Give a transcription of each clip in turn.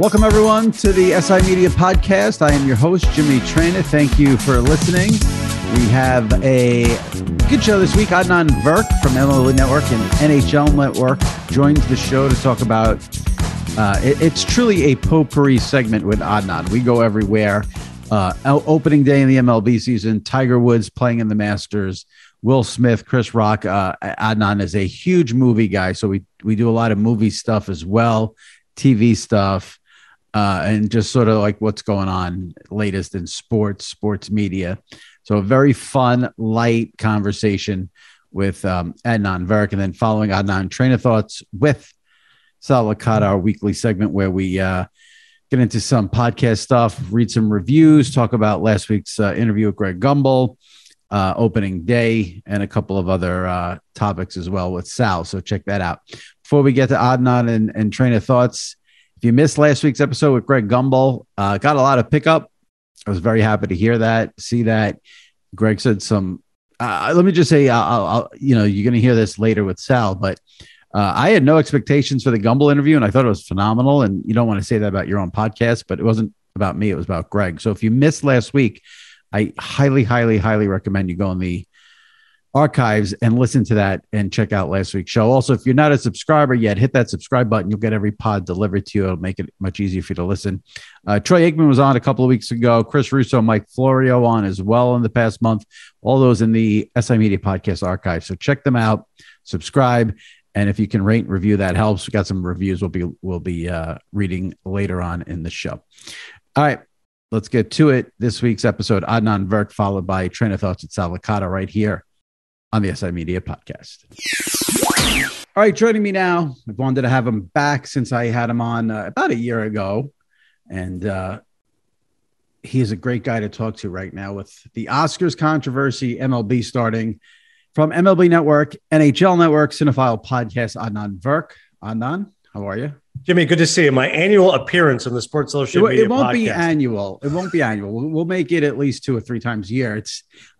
Welcome, everyone, to the SI Media Podcast. I am your host, Jimmy Traina. Thank you for listening. We have a good show this week. Adnan Virk from MLB Network and NHL Network joins the show to talk about, it's truly a potpourri segment with Adnan. We go everywhere. Opening day in the MLB season, Tiger Woods playing in the Masters, Will Smith, Chris Rock. Adnan is a huge movie guy, so we do a lot of movie stuff as well, TV stuff. And just sort of like what's going on latest in sports media. So a very fun, light conversation with Adnan Virk. And then following Adnan, Traina Thoughts with Sal Licata, our weekly segment where we get into some podcast stuff, read some reviews, talk about last week's interview with Greg Gumbel, opening day, and a couple of other topics as well with Sal. So check that out. Before we get to Adnan and Traina Thoughts, if you missed last week's episode with Greg Gumbel, got a lot of pickup. I was very happy to hear that, see that. Greg said some, let me just say, I'll you're going to hear this later with Sal, but I had no expectations for the Gumbel interview, and I thought it was phenomenal. And you don't want to say that about your own podcast, but it wasn't about me. It was about Greg. So if you missed last week, I highly, highly, highly recommend you go in the archives and listen to that and check out last week's show. Also, if you're not a subscriber yet, hit that subscribe button. You'll get every pod delivered to you. It'll make it much easier for you to listen. Troy Aikman was on a couple of weeks ago. Chris Russo, Mike Florio on as well in the past month. All those in the SI Media Podcast archive. So check them out, subscribe, and if you can rate and review, that helps. We got some reviews we'll be reading later on in the show. All right, let's get to it. This week's episode, Adnan Virk, followed by Traina Thoughts with Sal Licata right here on the SI Media Podcast. All right, joining me now, I wanted to have him back since I had him on about a year ago. And he is a great guy to talk to right now with the Oscars controversy, MLB starting. From MLB Network, NHL Network, Cinephile podcast, Adnan Virk. Adnan, how are you? Jimmy, good to see you. My annual appearance on the Sports Illustrated Media It won't podcast. be annual. It won't be annual. We'll make it at least 2 or 3 times a year.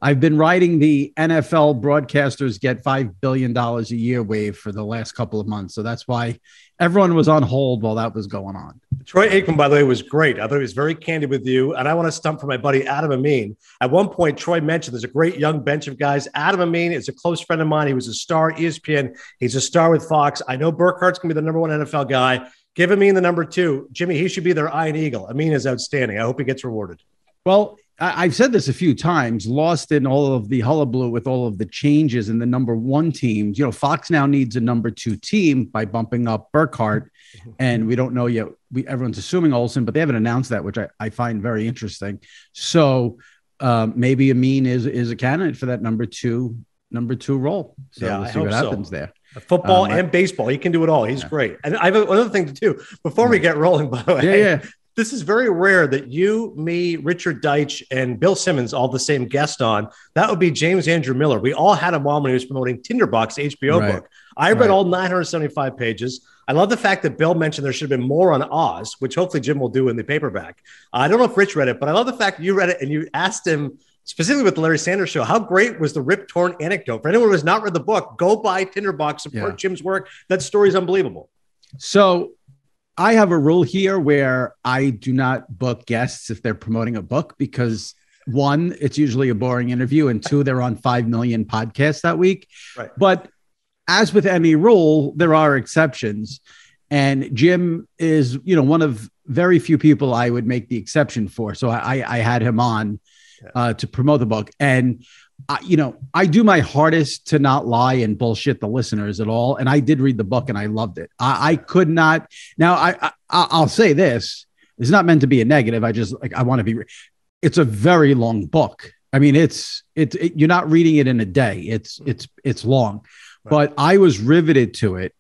I've been riding the NFL broadcasters get $5 billion a year wave for the last couple of months. So that's why everyone was on hold while that was going on. Troy Aikman, by the way, was great. I thought he was very candid with you. And I want to stump for my buddy, Adam Amin. At one point, Troy mentioned there's a great young bench of guys. Adam Amin is a close friend of mine. He was a star at ESPN. He's a star with Fox. I know Burkhart's going to be the number 1 NFL guy. Give Amin the number 2. Jimmy, he should be their Iron Eagle. Amin is outstanding. I hope he gets rewarded. Well, I've said this a few times, lost in all of the hullabaloo with all of the changes in the number 1 teams. Fox now needs a number 2 team by bumping up Burkhart. And we don't know yet. Everyone's assuming Olsen, but they haven't announced that, which I find very interesting. So maybe Amin is a candidate for that number two role. So yeah, we'll see what happens there. Football and baseball. He can do it all. He's great. And I have another thing to do before we get rolling, by the way. Yeah. This is very rare that you, me, Richard Deitch, and Bill Simmons all the same guest on. That would be James Andrew Miller. We all had him on when he was promoting Tinderbox, the HBO book. I read all 975 pages. I love the fact that Bill mentioned there should have been more on Oz, which hopefully Jim will do in the paperback. I don't know if Rich read it, but I love the fact that you read it and you asked him, specifically with the Larry Sanders Show, how great was the Rip Torn anecdote? For anyone who has not read the book, go buy Tinderbox, support Jim's work. That story is unbelievable. So I have a rule here where I do not book guests if they're promoting a book because 1, it's usually a boring interview, and 2, they're on 5 million podcasts that week. Right. But as with any rule, there are exceptions. And Jim is, one of very few people I would make the exception for. So I had him on to promote the book. And, I do my hardest to not lie and bullshit the listeners at all. And I did read the book and I loved it. I could not. Now, I'll say this. It's not meant to be a negative. I want to be. It's a very long book. I mean, you're not reading it in a day. It's long. Right. But I was riveted to it.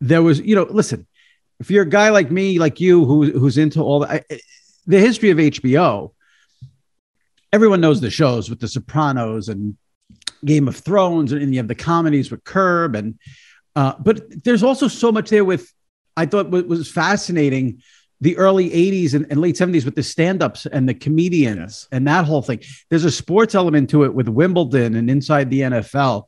There was, listen, if you're a guy like me, like you, who's into all the history of HBO, everyone knows the shows with The Sopranos and Game of Thrones, and you have the comedies with Curb, but there's also so much there with, I thought what was fascinating, the early 80s and late 70s with the stand-ups and the comedians and that whole thing. There's a sports element to it with Wimbledon and inside the NFL.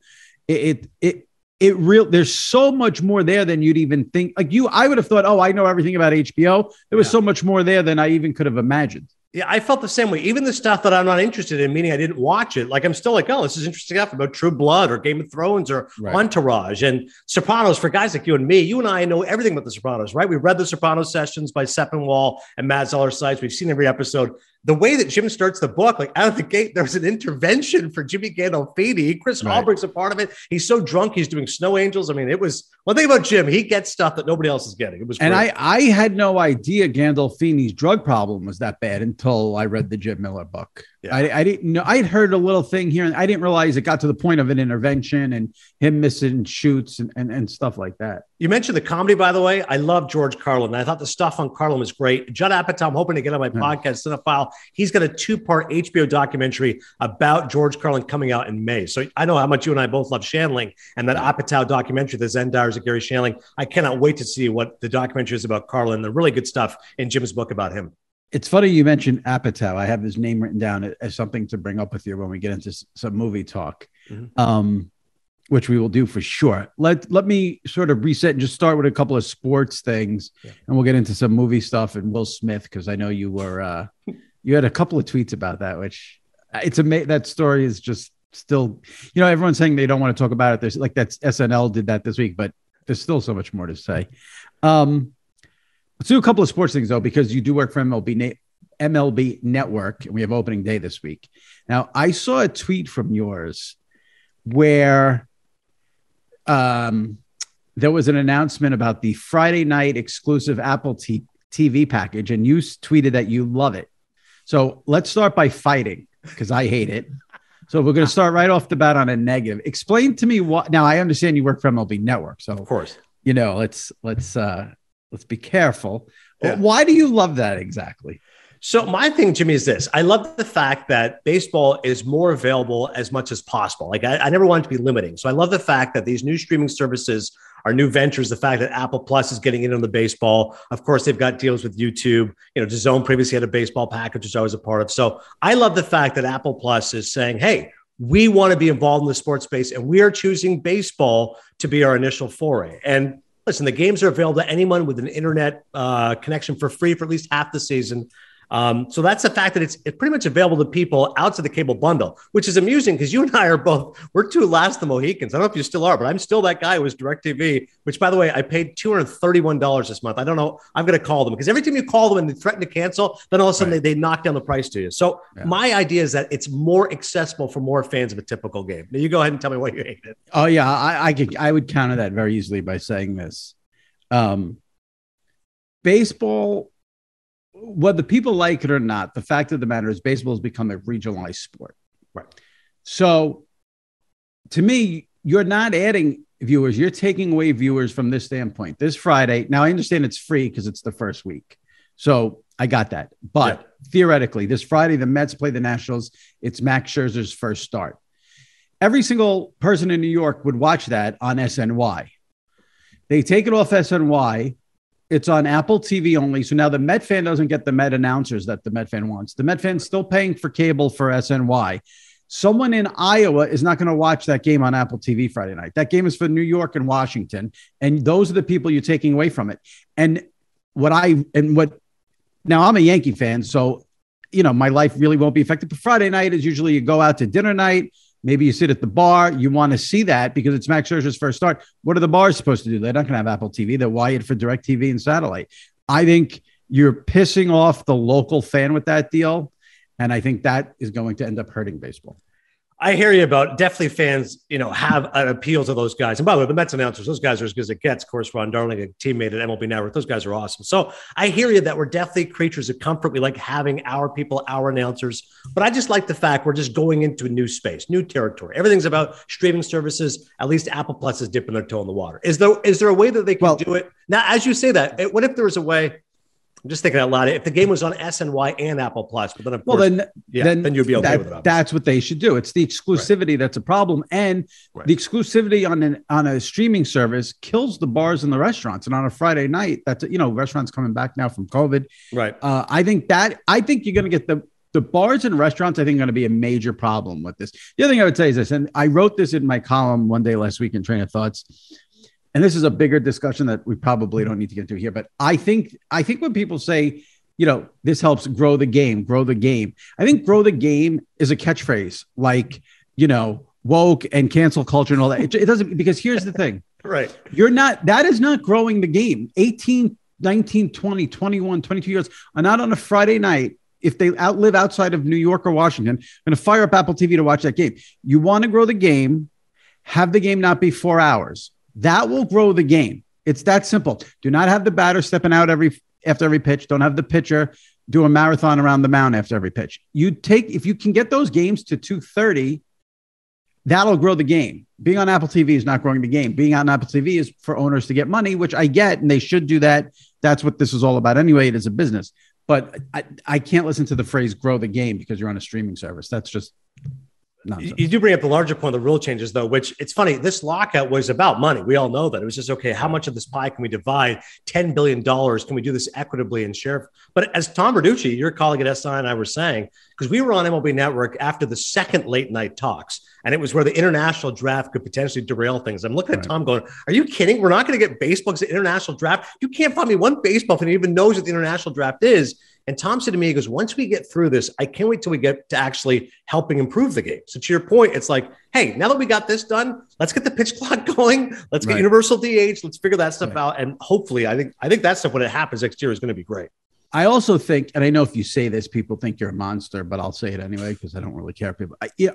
there's so much more there than you'd even think. Like I would have thought, oh, I know everything about HBO. There was so much more there than I even could have imagined. Yeah, I felt the same way. Even the stuff that I'm not interested in, meaning I didn't watch it, like I'm still like, oh, this is interesting stuff about True Blood or Game of Thrones or Entourage and Sopranos. For guys like you and I know everything about the Sopranos, right? We've read the Sopranos sessions by Sepinwall and Matt Zeller's sites. We've seen every episode. The way that Jim starts the book, like out of the gate, there's an intervention for Jimmy Gandolfini. Chris Hallberg's a part of it. He's so drunk, he's doing Snow Angels. I mean, it was one thing about Jim. He gets stuff that nobody else is getting. It was great. And I had no idea Gandolfini's drug problem was that bad until I read the Jim Miller book. Yeah. I didn't know. I'd heard a little thing here, and I didn't realize it got to the point of an intervention and him missing shoots and stuff like that. You mentioned the comedy, by the way. I love George Carlin. I thought the stuff on Carlin was great. Judd Apatow, I'm hoping to get on my podcast, Cinephile. He's got a 2-part HBO documentary about George Carlin coming out in May. So I know how much you and I both love Shandling, and that Apatow documentary, The Zen Diaries of Gary Shandling. I cannot wait to see what the documentary is about Carlin. The really good stuff in Jim's book about him. It's funny you mentioned Apatow. I have his name written down as something to bring up with you when we get into some movie talk, which we will do for sure. Let me sort of reset and just start with a couple of sports things, and we'll get into some movie stuff and Will Smith, because I know you were you had a couple of tweets about that, which it's amazing. That story is just still, everyone's saying they don't want to talk about it. There's like that's SNL did that this week, but there's still so much more to say. Let's do a couple of sports things, though, because you do work for MLB Network, and we have opening day this week. Now, I saw a tweet from yours where there was an announcement about the Friday night exclusive Apple TV package, and you tweeted that you love it. So let's start by fighting, because I hate it. So we're going to start right off the bat on a negative. Explain to me what. Now, I understand you work for MLB Network, so of course, let's be careful. Yeah. Why do you love that exactly? So my thing, Jimmy, is this. I love the fact that baseball is more available as much as possible. Like I never want it to be limiting. So I love the fact that these new streaming services are new ventures. The fact that Apple Plus is getting in on the baseball. Of course, they've got deals with YouTube. DAZN previously had a baseball package, which I was a part of. So I love the fact that Apple Plus is saying, hey, we want to be involved in the sports space, and we are choosing baseball to be our initial foray. And listen, the games are available to anyone with an internet connection for free for at least half the season. So that's the fact that it's pretty much available to people outside the cable bundle, which is amusing because you and I are we're two last the Mohicans. I don't know if you still are, but I'm still that guy who was DirecTV, which, by the way, I paid $231 this month. I don't know. I'm going to call them because every time you call them and they threaten to cancel, then all of a sudden they knock down the price to you. So my idea is that it's more accessible for more fans of a typical game. Now you go ahead and tell me why you hate it. Oh, yeah. I would counter that very easily by saying this. Baseball, whether people like it or not, the fact of the matter is baseball has become a regionalized sport. Right. So to me, you're not adding viewers. You're taking away viewers from this standpoint. This Friday, now I understand it's free because it's the first week. So I got that. But theoretically, this Friday, the Mets play the Nationals. It's Max Scherzer's first start. Every single person in New York would watch that on SNY. They take it off SNY. It's on Apple TV only. So now the Met fan doesn't get the Met announcers that the Met fan wants. The Met fan's still paying for cable for SNY. Someone in Iowa is not going to watch that game on Apple TV Friday night. That game is for New York and Washington. And those are the people you're taking away from it. And now I'm a Yankee fan. So, my life really won't be affected. But Friday night is usually you go out to dinner night. Maybe you sit at the bar. You want to see that because it's Max Scherzer's first start. What are the bars supposed to do? They're not going to have Apple TV. They're wired for DirecTV and satellite. I think you're pissing off the local fan with that deal. And I think that is going to end up hurting baseball. I hear you about definitely fans, have an appeal to those guys. And by the way, the Mets announcers, those guys are as good as it gets. Of course, Ron Darling, a teammate at MLB Network, those guys are awesome. So I hear you that we're definitely creatures of comfort. We like having our people, our announcers. But I just like the fact we're just going into a new space, new territory. Everything's about streaming services. At least Apple Plus is dipping their toe in the water. Is there a way that they can do it? Now, as you say that, what if there was a way? I'm just thinking out loud. If the game was on SNY and Apple Plus, but then of course, then you'd be okay with it. That's what they should do. It's the exclusivity that's a problem, and the exclusivity on a streaming service kills the bars and the restaurants. And on a Friday night, restaurants coming back now from COVID. Right. I think you're going to get the The bars and restaurants, I think, are going to be a major problem with this. The other thing I would say is this, and I wrote this in my column one day last week in Train of Thoughts, and this is a bigger discussion that we probably don't need to get into here, but I think when people say, this helps grow the game, I think grow the game is a catchphrase like, woke and cancel culture and all that. It doesn't, because here's the thing. Right. That is not growing the game. 18, 19, 20, 21, 22 years are not on a Friday night. If they live outside of New York or Washington, going to fire up Apple TV to watch that game. You want to grow the game, have the game not be 4 hours. That will grow the game. It's that simple. Do not have the batter stepping out after every pitch. Don't have the pitcher do a marathon around the mound after every pitch. If you can get those games to 2:30, that'll grow the game. Being on Apple TV is not growing the game. Being on Apple TV is for owners to get money, which I get, and they should do that. That's what this is all about anyway. It is a business. But I can't listen to the phrase grow the game because you're on a streaming service. That's just nonsense. You do bring up the larger point of the rule changes, though, which it's funny. This lockout was about money. We all know that. It was just, okay, how much of this pie can we divide? $10 billion. Can we do this equitably and share? But as Tom Verducci, your colleague at SI, and I were saying, because we were on MLB Network after the second late night talks, and it was where the international draft could potentially derail things. I'm looking at Tom going, are you kidding? We're not going to get baseball because the international draft. You can't find me one baseball fan who even knows what the international draft is. And Tom said to me, he goes, once we get through this, I can't wait till we get to actually helping improve the game. So to your point, it's like, hey, now that we got this done, let's get the pitch clock going. Let's get universal DH. Let's figure that stuff out. And hopefully, I think that stuff, when it happens next year, is going to be great. I also think, and I know if you say this, people think you're a monster, but I'll say it anyway because I don't really care.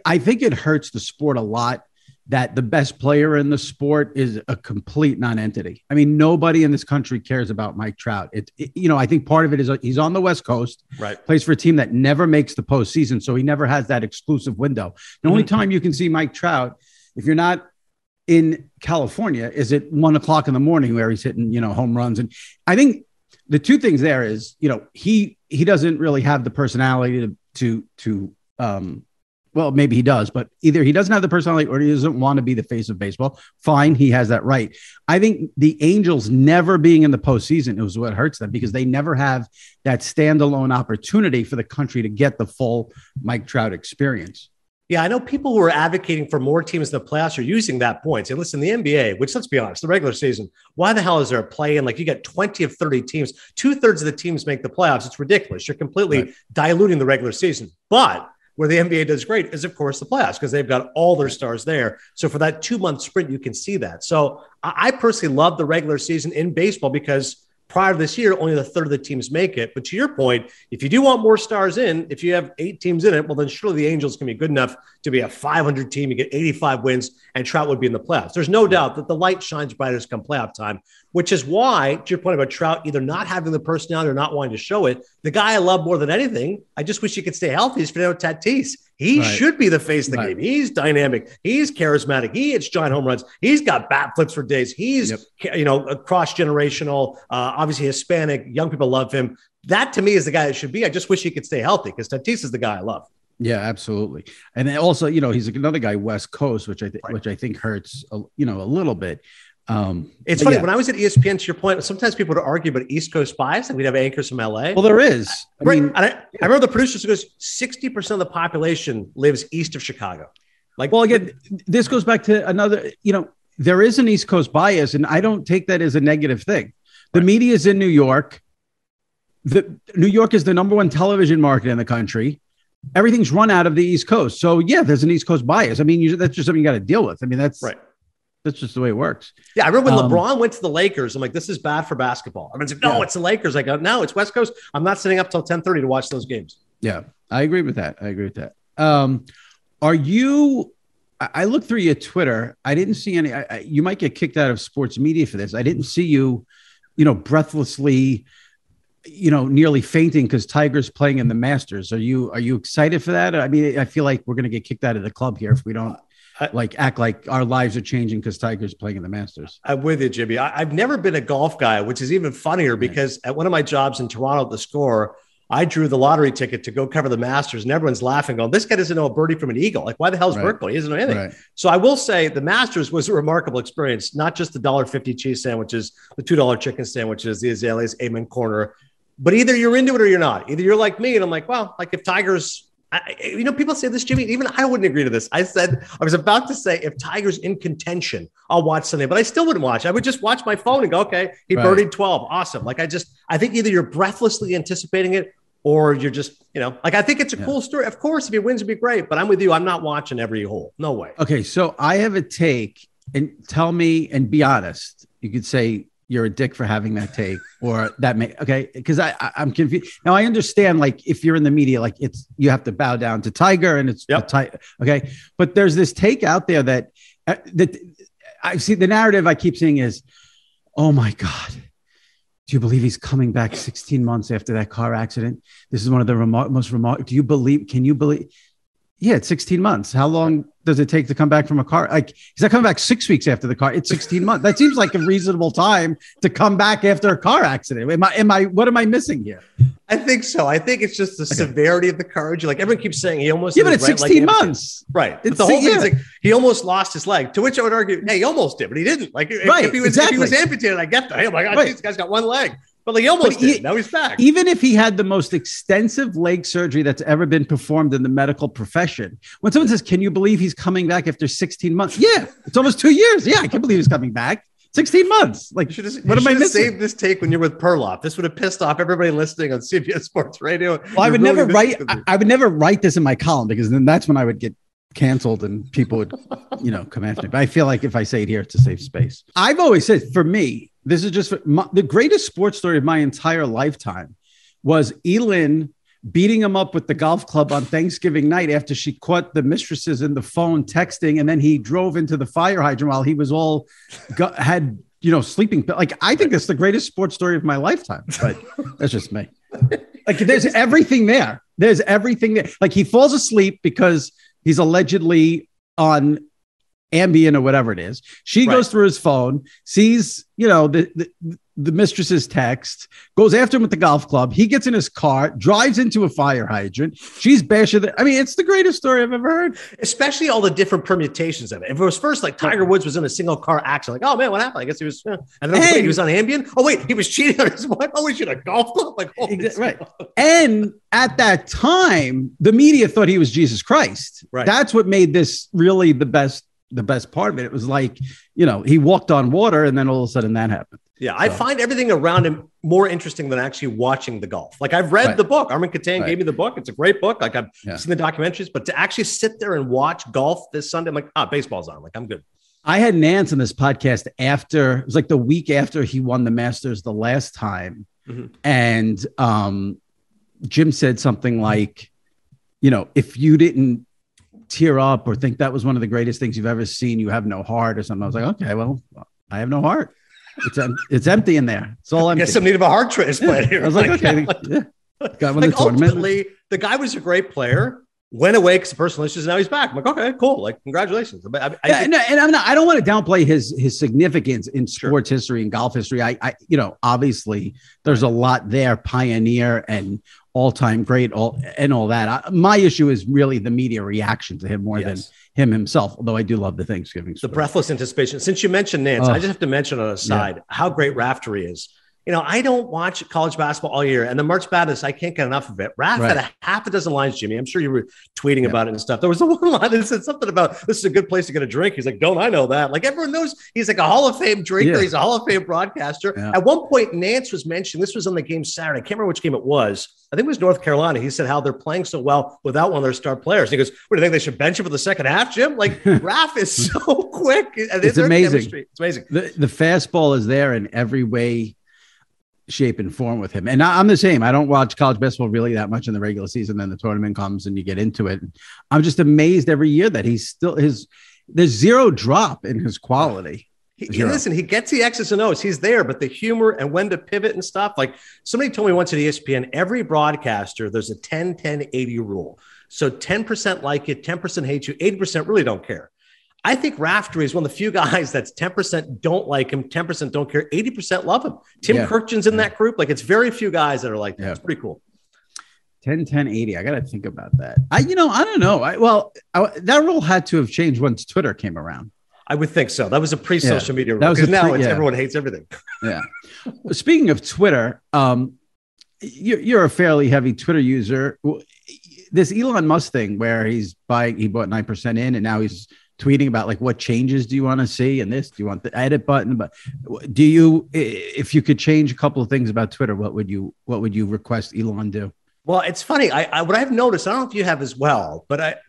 I think it hurts the sport a lot that the best player in the sport is a complete non-entity. I mean, nobody in this country cares about Mike Trout. I think part of it is he's on the West Coast, plays for a team that never makes the postseason, so he never has that exclusive window. The only time you can see Mike Trout, if you're not in California, is at 1 o'clock in the morning where he's hitting, home runs. And I think the two things there is, he doesn't really have the personality to well, maybe he does, but either he doesn't have the personality or he doesn't want to be the face of baseball. Fine. He has that right. I think the Angels never being in the postseason is what hurts them because they never have that standalone opportunity for the country to get the full Mike Trout experience. Yeah, I know people who are advocating for more teams in the playoffs are using that point. Say, listen, the NBA, which let's be honest, the regular season, why the hell is there a play-in? Like you get 20 of 30 teams, 2/3 of the teams make the playoffs. It's ridiculous. You're completely diluting the regular season. But where the NBA does great is, of course, the playoffs because they've got all their stars there. So for that 2-month sprint, you can see that. So I personally love the regular season in baseball because prior to this year, only a third of the teams make it. But to your point, if you do want more stars in, if you have 8 teams in it, well, then surely the Angels can be good enough to be a 500 team. You get 85 wins and Trout would be in the playoffs. There's no doubt that the light shines brightest come playoff time, which is why, to your point about Trout either not having the personality or not wanting to show it, the guy I love more than anything, I just wish he could stay healthy, is Fernando Tatis. He should be the face of the game. He's dynamic. He's charismatic. He hits giant home runs. He's got bat flips for days. He's, a cross-generational, obviously Hispanic. Young people love him. That, to me, is the guy that should be. I just wish he could stay healthy because Tatis is the guy I love. Yeah, absolutely. And then also, he's another guy, West Coast, which I think hurts, a little bit. It's funny when I was at ESPN, to your point, sometimes people would argue about East Coast bias and we'd have anchors from LA. Well, there is. I remember the producers who goes 60% of the population lives east of Chicago. Again, this goes back to another, there is an East Coast bias and I don't take that as a negative thing. The media is in New York. New York is the number one television market in the country. Everything's run out of the East Coast. So yeah, there's an East Coast bias. I mean, that's just something you got to deal with. I mean, that's right. That's just the way it works. Yeah, I remember when LeBron went to the Lakers. I'm like, this is bad for basketball. Everyone's like, no, it's the Lakers. I go, no, it's West Coast. I'm not sitting up till 10:30 to watch those games. Yeah, I agree with that. Are you? I looked through your Twitter. I didn't see any. You might get kicked out of sports media for this. I didn't see you, breathlessly, nearly fainting because Tiger's playing in the Masters. Are you excited for that? I mean, I feel like we're going to get kicked out of the club here if we don't. Act like our lives are changing because Tiger's playing in the Masters. I'm with you, Jimmy. I've never been a golf guy, which is even funnier because at one of my jobs in Toronto at the Score, I drew the lottery ticket to go cover the Masters, and everyone's laughing, going, "This guy doesn't know a birdie from an eagle. Like, why the hell's Virk going? He doesn't know anything." Right. So I will say the Masters was a remarkable experience. Not just the $1.50 cheese sandwiches, the $2 chicken sandwiches, the Azaleas, Amen Corner. But either you're into it or you're not. Either you're like me and I'm like, well, like if Tiger's, people say this, Jimmy, even I wouldn't agree to this. I was about to say, if Tiger's in contention, I'll watch Sunday, but I still wouldn't watch. I would just watch my phone and go, okay, he birdied 12. Awesome. Like I think either you're breathlessly anticipating it or you're just, like, I think it's a cool story. Of course, if he wins, it'd be great, but I'm with you. I'm not watching every hole. No way. Okay. So I have a take, and tell me and be honest. You could say you're a dick for having that take, or that may, okay. Cause I'm confused. Now I understand, like, if you're in the media, like you have to bow down to Tiger and it's okay. But there's this take out there that I see, the narrative I keep seeing is, oh my God, do you believe he's coming back 16 months after that car accident? This is one of the most remarkable. Can you believe? Yeah, it's 16 months. How long does it take to come back from a car? Like, he's not coming back 6 weeks after the car. It's 16 months. That seems like a reasonable time to come back after a car accident. What am I missing here? I think so. I think it's just the severity of the courage. Like, everyone keeps saying he almost. Yeah, but it's 16 months. Right. It's the whole thing is like he almost lost his leg, to which I would argue, hey, he almost did, but he didn't. Like, if he was amputated, I get that. Hey, oh my God, this guy's got one leg. But he almost did. Now he's back. Even if he had the most extensive leg surgery that's ever been performed in the medical profession, when someone says, can you believe he's coming back after 16 months? Yeah, it's almost 2 years. Yeah, I can't believe he's coming back. 16 months. Like, what am I missing? Saved this take when you're with Perloff. This would have pissed off everybody listening on CBS Sports Radio. Well, I would never write this in my column, because then that's when I would get canceled and people would, come after me. But I feel like if I say it here, it's a safe space. I've always said, for me, this is just the greatest sports story of my entire lifetime was Elin beating him up with the golf club on Thanksgiving night after she caught the mistresses in the phone texting, and then he drove into the fire hydrant while he was all sleeping. Like, I think that's the greatest sports story of my lifetime, but that's just me. Like, there's everything there. There's everything there. Like, he falls asleep because he's allegedly on Ambien or whatever it is. She goes through his phone, sees, the mistress's text, goes after him with the golf club. He gets in his car, drives into a fire hydrant. She's bashing it. I mean, it's the greatest story I've ever heard. Especially all the different permutations of it. If it was first like Tiger Woods was in a single car accident, like, oh man, what happened? I guess he was, he was on Ambien. Oh wait, he was cheating on his wife. Oh, we should have golf club. Like, right. And at that time, the media thought he was Jesus Christ. Right. That's what made this really the best part of it. It was like, he walked on water, and then all of a sudden that happened. Yeah, I find everything around him more interesting than actually watching the golf. Like, I've read the book. Armin Katan gave me the book. It's a great book. Like, I've seen the documentaries, but to actually sit there and watch golf this Sunday, I'm like, baseball's on. Like, I'm good. I had Nance on this podcast it was like the week after he won the Masters the last time. Mm-hmm. And Jim said something like, if you didn't tear up or think that was one of the greatest things you've ever seen, you have no heart or something. I was like, okay, well, I have no heart. It's empty in there. It's all empty. I guess I'm in need of a heart transplant here. I was like, okay. Got one ultimately, the guy was a great player, went away because of personal issues. Now he's back. I'm like, okay, cool. Like, congratulations. I don't want to downplay his significance in sports history and golf history. I obviously there's a lot there, pioneer and all-time great, all that. My issue is really the media reaction to him more than him himself, although I do love the Thanksgiving story. The breathless anticipation. Since you mentioned Nance, I just have to mention on a side how great Raftery is. I don't watch college basketball all year, and the March Madness, I can't get enough of it. Raph had a half a dozen lines, Jimmy. I'm sure you were tweeting about it and stuff. There was the one line that said something about, this is a good place to get a drink. He's like, don't I know that? Like, everyone knows he's like a Hall of Fame drinker. He's a Hall of Fame broadcaster. Yeah. At one point, Nance was mentioned. This was on the game Saturday. I can't remember which game it was. I think it was North Carolina. He said how they're playing so well without one of their star players. And he goes, what, do you think they should bench him for the second half, Jim? Like, Raph is so quick. It's amazing. Chemistry. It's amazing. The fastball is there in every way, shape, and form with him. And I'm the same. I don't watch college basketball really that much in the regular season. Then the tournament comes and you get into it. I'm just amazed every year that he's still there's zero drop in his quality. Listen, he gets the X's and O's. He's there, but the humor and when to pivot and stuff. Like, somebody told me once at ESPN, every broadcaster, there's a 10-10-80 rule. So 10% like it, 10% hate you, 80% really don't care. I think Raftery is one of the few guys that's 10% don't like him, 10% don't care, 80% love him. Tim Kirkjian's in that group. Like, it's very few guys that are like that. It's pretty cool. 10-10-80. I got to think about that. I don't know. That rule had to have changed once Twitter came around. I would think so. That was a pre-social media rule, because now everyone hates everything. Yeah. Speaking of Twitter, you're a fairly heavy Twitter user. This Elon Musk thing where he bought 9% in, and now he's tweeting about like, what changes do you want to see in this? Do you want the edit button? But if you could change a couple of things about Twitter, what would you request Elon do? Well, it's funny. What I've noticed, I don't know if you have as well, but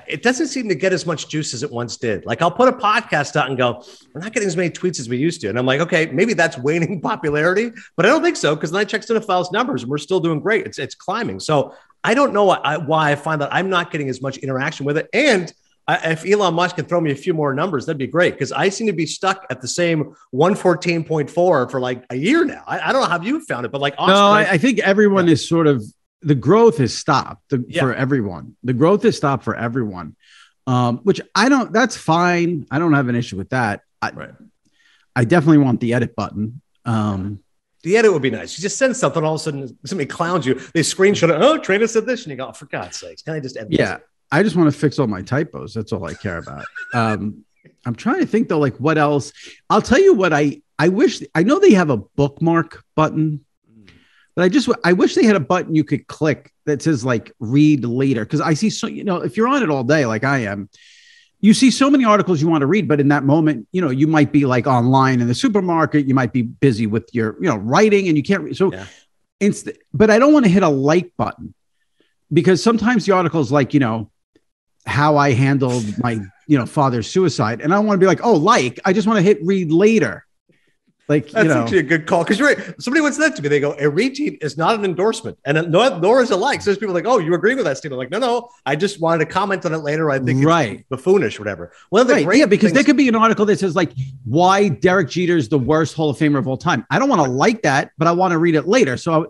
it doesn't seem to get as much juice as it once did. Like I'll put a podcast out and go, we're not getting as many tweets as we used to. And I'm like, okay, maybe that's waning popularity, but I don't think so. Cause then I checked Cinephile's numbers and we're still doing great. It's climbing. So I don't know why I find that I'm not getting as much interaction with it. And if Elon Musk can throw me a few more numbers, that'd be great. Cause I seem to be stuck at the same 114.4 for like a year now. I don't know how you found it, but like, Oscar, no, I think everyone is sort of, the growth has stopped for everyone. The growth has stopped for everyone, which that's fine. I don't have an issue with that. I definitely want the edit button. The edit would be nice. You just send something, all of a sudden somebody clowns you. They screenshot it. Oh, Traina said this. And you go, oh, for God's sakes, can I just edit this? I just want to fix all my typos. That's all I care about. I'm trying to think though, like what else? I'll tell you what I wish. I know they have a bookmark button. But I wish they had a button you could click that says like read later. Cause I see if you're on it all day, like I am, you see so many articles you want to read, but in that moment, you might be like online in the supermarket, you might be busy with your, writing and you can't read. So but I don't want to hit a like button because sometimes the article's like, how I handled my, father's suicide. And I don't want to be like, oh, I just want to hit read later. Like, that's actually a good call. Cause you're right. Somebody once said that to me. They go, a retweet is not an endorsement and nor is a like. So there's people like, oh, you agree with that, Steve? I'm like, no, I just wanted to comment on it later. I think it's buffoonish or whatever. One of the great because there could be an article that says like why Derek Jeter is the worst Hall of Famer of all time. I don't want to like that, but I want to read it later. So,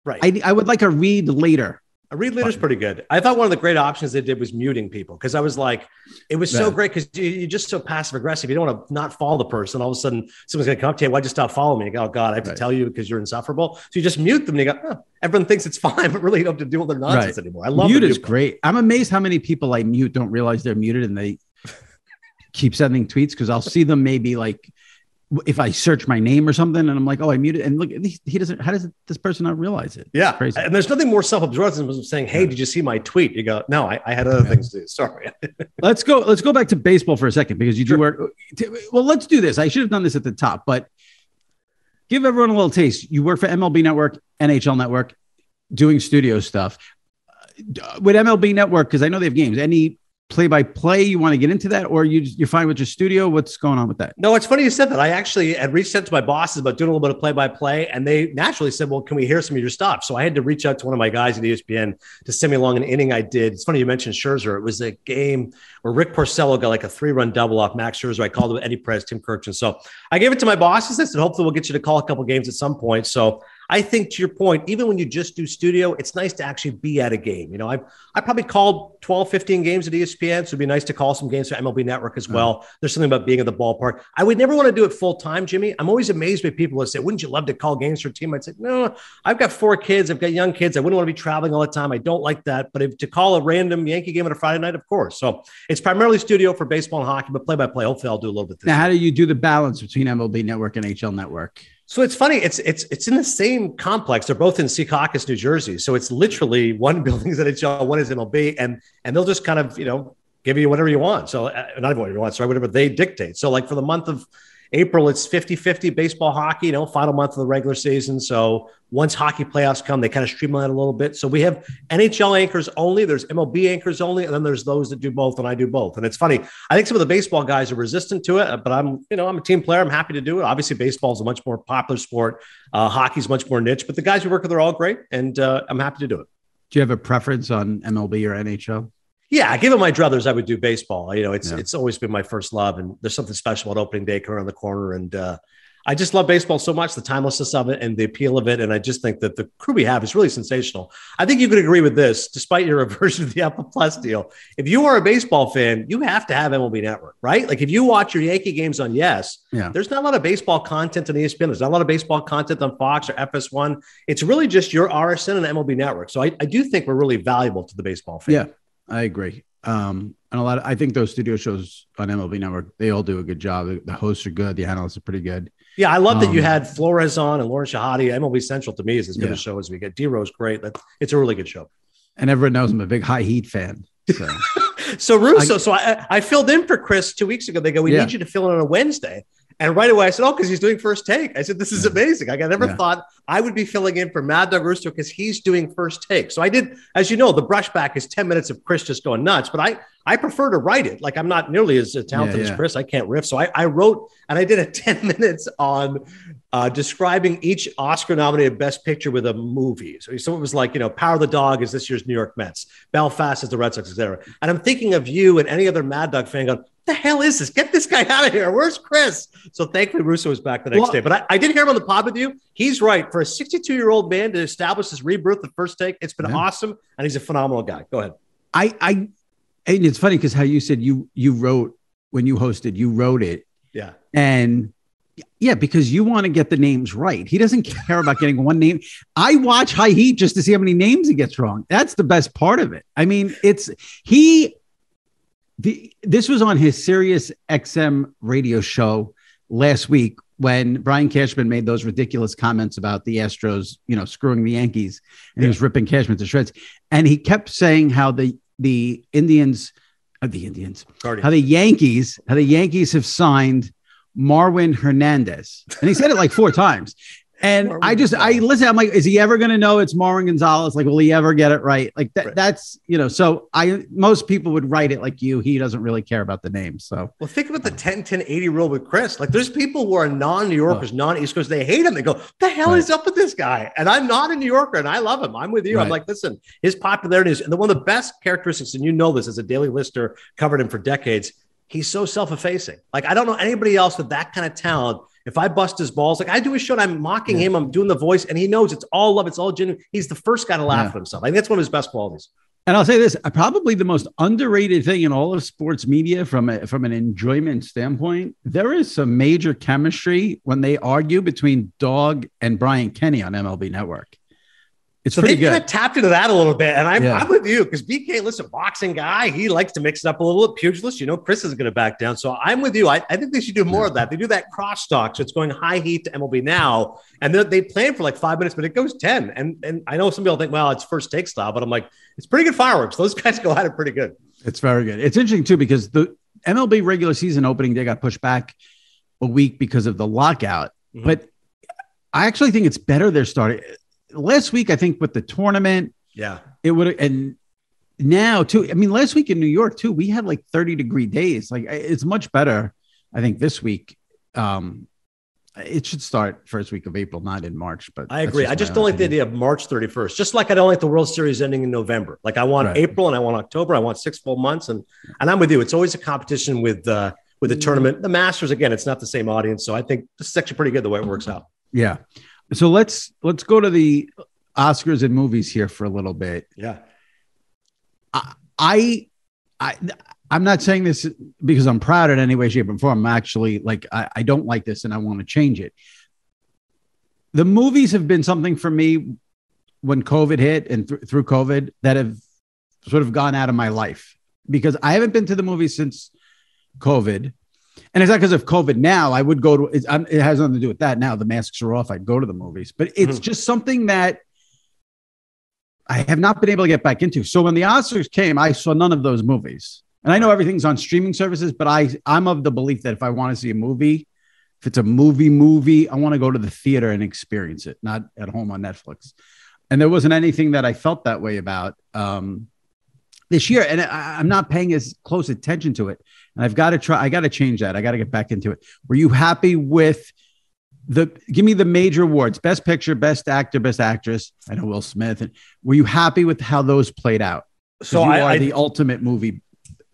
I would like a read later. A read later is pretty good. I thought one of the great options they did was muting people because I was like, it was so great because you're just so passive aggressive. You don't want to not follow the person. All of a sudden, someone's going to come up to you. Why'd you stop following me? You go, oh, God, I have to tell you because you're insufferable. So you just mute them and you go, oh, everyone thinks it's fine, but really you don't have to deal with their nonsense anymore. I love mute is great. I'm amazed how many people I mute don't realize they're muted and they keep sending tweets because I'll see them maybe like if I search my name or something and I'm like, oh, I muted. And look, he doesn't, how does this person not realize it? Yeah. Crazy. And there's nothing more self-absorbed than saying, hey, did you see my tweet? You go, no, I had other things to do. Sorry. Let's go back to baseball for a second because you do work. Well, let's do this. I should have done this at the top, but give everyone a little taste. You work for MLB Network, NHL Network, doing studio stuff. With MLB Network, because I know they have games, any play-by-play you want to get into that, or you're fine with your studio? What's going on with that? No, it's funny you said that. I actually had reached out to my bosses about doing a little bit of play-by-play, and they naturally said, well, can we hear some of your stuff? So I had to reach out to one of my guys at ESPN to send me along an inning I did. It's funny you mentioned Scherzer. It was a game where Rick Porcello got like a 3-run double off Max Scherzer. I called him Eddie Perez, Tim Kirchin. So I gave it to my bosses. I said, hopefully we'll get you to call a couple games at some point. So I think to your point, even when you just do studio, it's nice to actually be at a game. I probably called 12, 15 games at ESPN. So it'd be nice to call some games for MLB Network as well. There's something about being at the ballpark. I would never want to do it full time, Jimmy. I'm always amazed by people that say, wouldn't you love to call games for a team? I'd say, no, I've got 4 kids. I've got young kids. I wouldn't want to be traveling all the time. I don't like that. But to call a random Yankee game on a Friday night, of course. So it's primarily studio for baseball and hockey, but play-by-play. Hopefully I'll do a little bit. Now, how do you do the balance between MLB Network and NHL Network? So it's funny. It's in the same complex. They're both in Secaucus, New Jersey. So it's literally one building is NHL, one is MLB, and they'll just kind of, give you whatever you want. So not whatever you want, sorry, whatever they dictate. So like for the month of April, it's 50-50 baseball, hockey, final month of the regular season. So once hockey playoffs come, they kind of streamline it a little bit. So we have NHL anchors only, there's MLB anchors only, and then there's those that do both, and I do both. And it's funny. I think some of the baseball guys are resistant to it, but I'm a team player. I'm happy to do it. Obviously, baseball is a much more popular sport. Hockey's much more niche, but the guys we work with are all great, and I'm happy to do it. Do you have a preference on MLB or NHL? Yeah, given my druthers, I would do baseball. It's always been my first love, and there's something special about opening day coming around the corner. And I just love baseball so much, the timelessness of it and the appeal of it. And I just think that the crew we have is really sensational. I think you could agree with this, despite your aversion to the Apple Plus deal. If you are a baseball fan, you have to have MLB Network, right? Like if you watch your Yankee games on there's not a lot of baseball content on ESPN. There's not a lot of baseball content on Fox or FS1. It's really just your RSN and MLB Network. So I do think we're really valuable to the baseball fan. Yeah. I agree. And I think those studio shows on MLB Network, they all do a good job. The hosts are good. The analysts are pretty good. Yeah, I love that you had Flores on and Lauren Shahadi. MLB Central to me is as good a show as we get. D-Row's great. It's a really good show. And everyone knows I'm a big High Heat fan. So, so Russo, I filled in for Chris 2 weeks ago. They go, we need you to fill in on a Wednesday. And right away I said, because he's doing First Take. I said, this is amazing. I never thought I would be filling in for Mad Dog Russo because he's doing First Take. So I did, as you know, the brushback is 10 minutes of Chris just going nuts, but I prefer to write it. Like I'm not nearly as talented as Chris. I can't riff. So I wrote, and I did a 10 minutes on describing each Oscar nominated Best Picture with a movie. So it was like, Power of the Dog is this year's New York Mets. Belfast is the Red Sox, etc. And I'm thinking of you and any other Mad Dog fan going, the hell is this? Get this guy out of here. Where's Chris? So thankfully Russo was back the next day. But I did hear him on the pod with you. He's right. For a 62-year-old man to establish his rebirth at First Take, it's been awesome. And he's a phenomenal guy. Go ahead. And it's funny because how you said you wrote when you hosted, you wrote it. Yeah. And because you want to get the names right. He doesn't care about getting one name. I watch High Heat just to see how many names he gets wrong. That's the best part of it. I mean, this was on his Sirius XM radio show last week when Brian Cashman made those ridiculous comments about the Astros, screwing the Yankees, and he was ripping Cashman to shreds. And he kept saying how the Yankees have signed Marwin Hernandez. And he said it like 4 times. And I listen, I'm like, is he ever going to know it's Marwin Gonzalez? Like, will he ever get it right? Like that's, so most people would write it like you. He doesn't really care about the name. So, well, think about the 10-10-80 rule with Chris. Like there's people who are non-New Yorkers, non-East Coast. They hate him. They go, what the hell is up with this guy? And I'm not a New Yorker and I love him. I'm with you. I'm like, listen, his popularity is, and one of the best characteristics, and this as a daily listener, covered him for decades. He's so self-effacing. Like, I don't know anybody else with that kind of talent. If I bust his balls, like I do a show, and I'm mocking him, I'm doing the voice, and he knows it's all love, it's all genuine. He's the first guy to laugh at himself. I think that's one of his best qualities. And I'll say this, probably the most underrated thing in all of sports media from an enjoyment standpoint, there is some major chemistry when they argue between Dog and Brian Kenny on MLB Network. It's pretty good. Kind of tapped into that a little bit. And I'm with you because BK, listen, boxing guy, he likes to mix it up a little. Pugilist, Chris is going to back down. So I'm with you. I think they should do more of that. They do that cross talk. So it's going High Heat to MLB Now. And they plan for like 5 minutes, but it goes 10. And I know some people think, well, it's First Take style, but I'm like, it's pretty good fireworks. Those guys go at it pretty good. It's very good. It's interesting too, because the MLB regular season opening day got pushed back a week because of the lockout. Mm-hmm. But I actually think it's better they're starting. Last week, I think with the tournament, it would, and now too. I mean, last week in New York too, we had like 30-degree days. Like it's much better. I think this week, it should start first week of April, not in March. But I agree. I just don't like the idea of March 31st. Just like I don't like the World Series ending in November. Like I want April and I want October. I want 6 full months, and I'm with you. It's always a competition with the tournament. The Masters, again, it's not the same audience, so I think this is actually pretty good the way it works out. Yeah. So let's go to the Oscars and movies here for a little bit. Yeah. I'm not saying this because I'm proud in any way, shape, or form. I'm actually like, I don't like this and I want to change it. The movies have been something for me when COVID hit and through COVID that have sort of gone out of my life because I haven't been to the movies since COVID. And it's not because of COVID now. I would go to it has nothing to do with that. Now the masks are off. I'd go to the movies, but it's just something that I have not been able to get back into. So when the Oscars came, I saw none of those movies. And I know everything's on streaming services, but I'm of the belief that if I want to see a movie, if it's a movie, I want to go to the theater and experience it, not at home on Netflix. And there wasn't anything that I felt that way about this year. And I'm not paying as close attention to it. And I got to change that. I got to get back into it. Were you happy with give me the major awards, Best Picture, Best Actor, Best Actress? I know Will Smith. And were you happy with how those played out? So you are the ultimate movie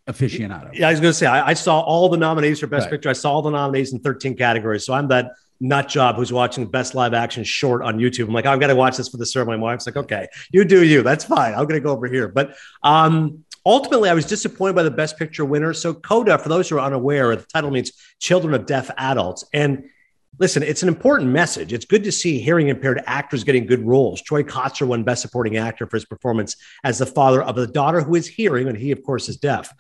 aficionado. Yeah, I was going to say, I saw all the nominees for Best Picture. I saw all the nominees in 13 categories. So I'm that nut job who's watching Best Live Action Short on YouTube. I'm like, I've got to watch this for the ceremony. My wife's like, okay, you do you. That's fine. I'm going to go over here. But ultimately, I was disappointed by the Best Picture winner. So CODA, for those who are unaware, the title means Children of Deaf Adults. And listen, it's an important message. It's good to see hearing impaired actors getting good roles. Troy Kotsur won Best Supporting Actor for his performance as the father of a daughter who is hearing, and he, of course, is deaf.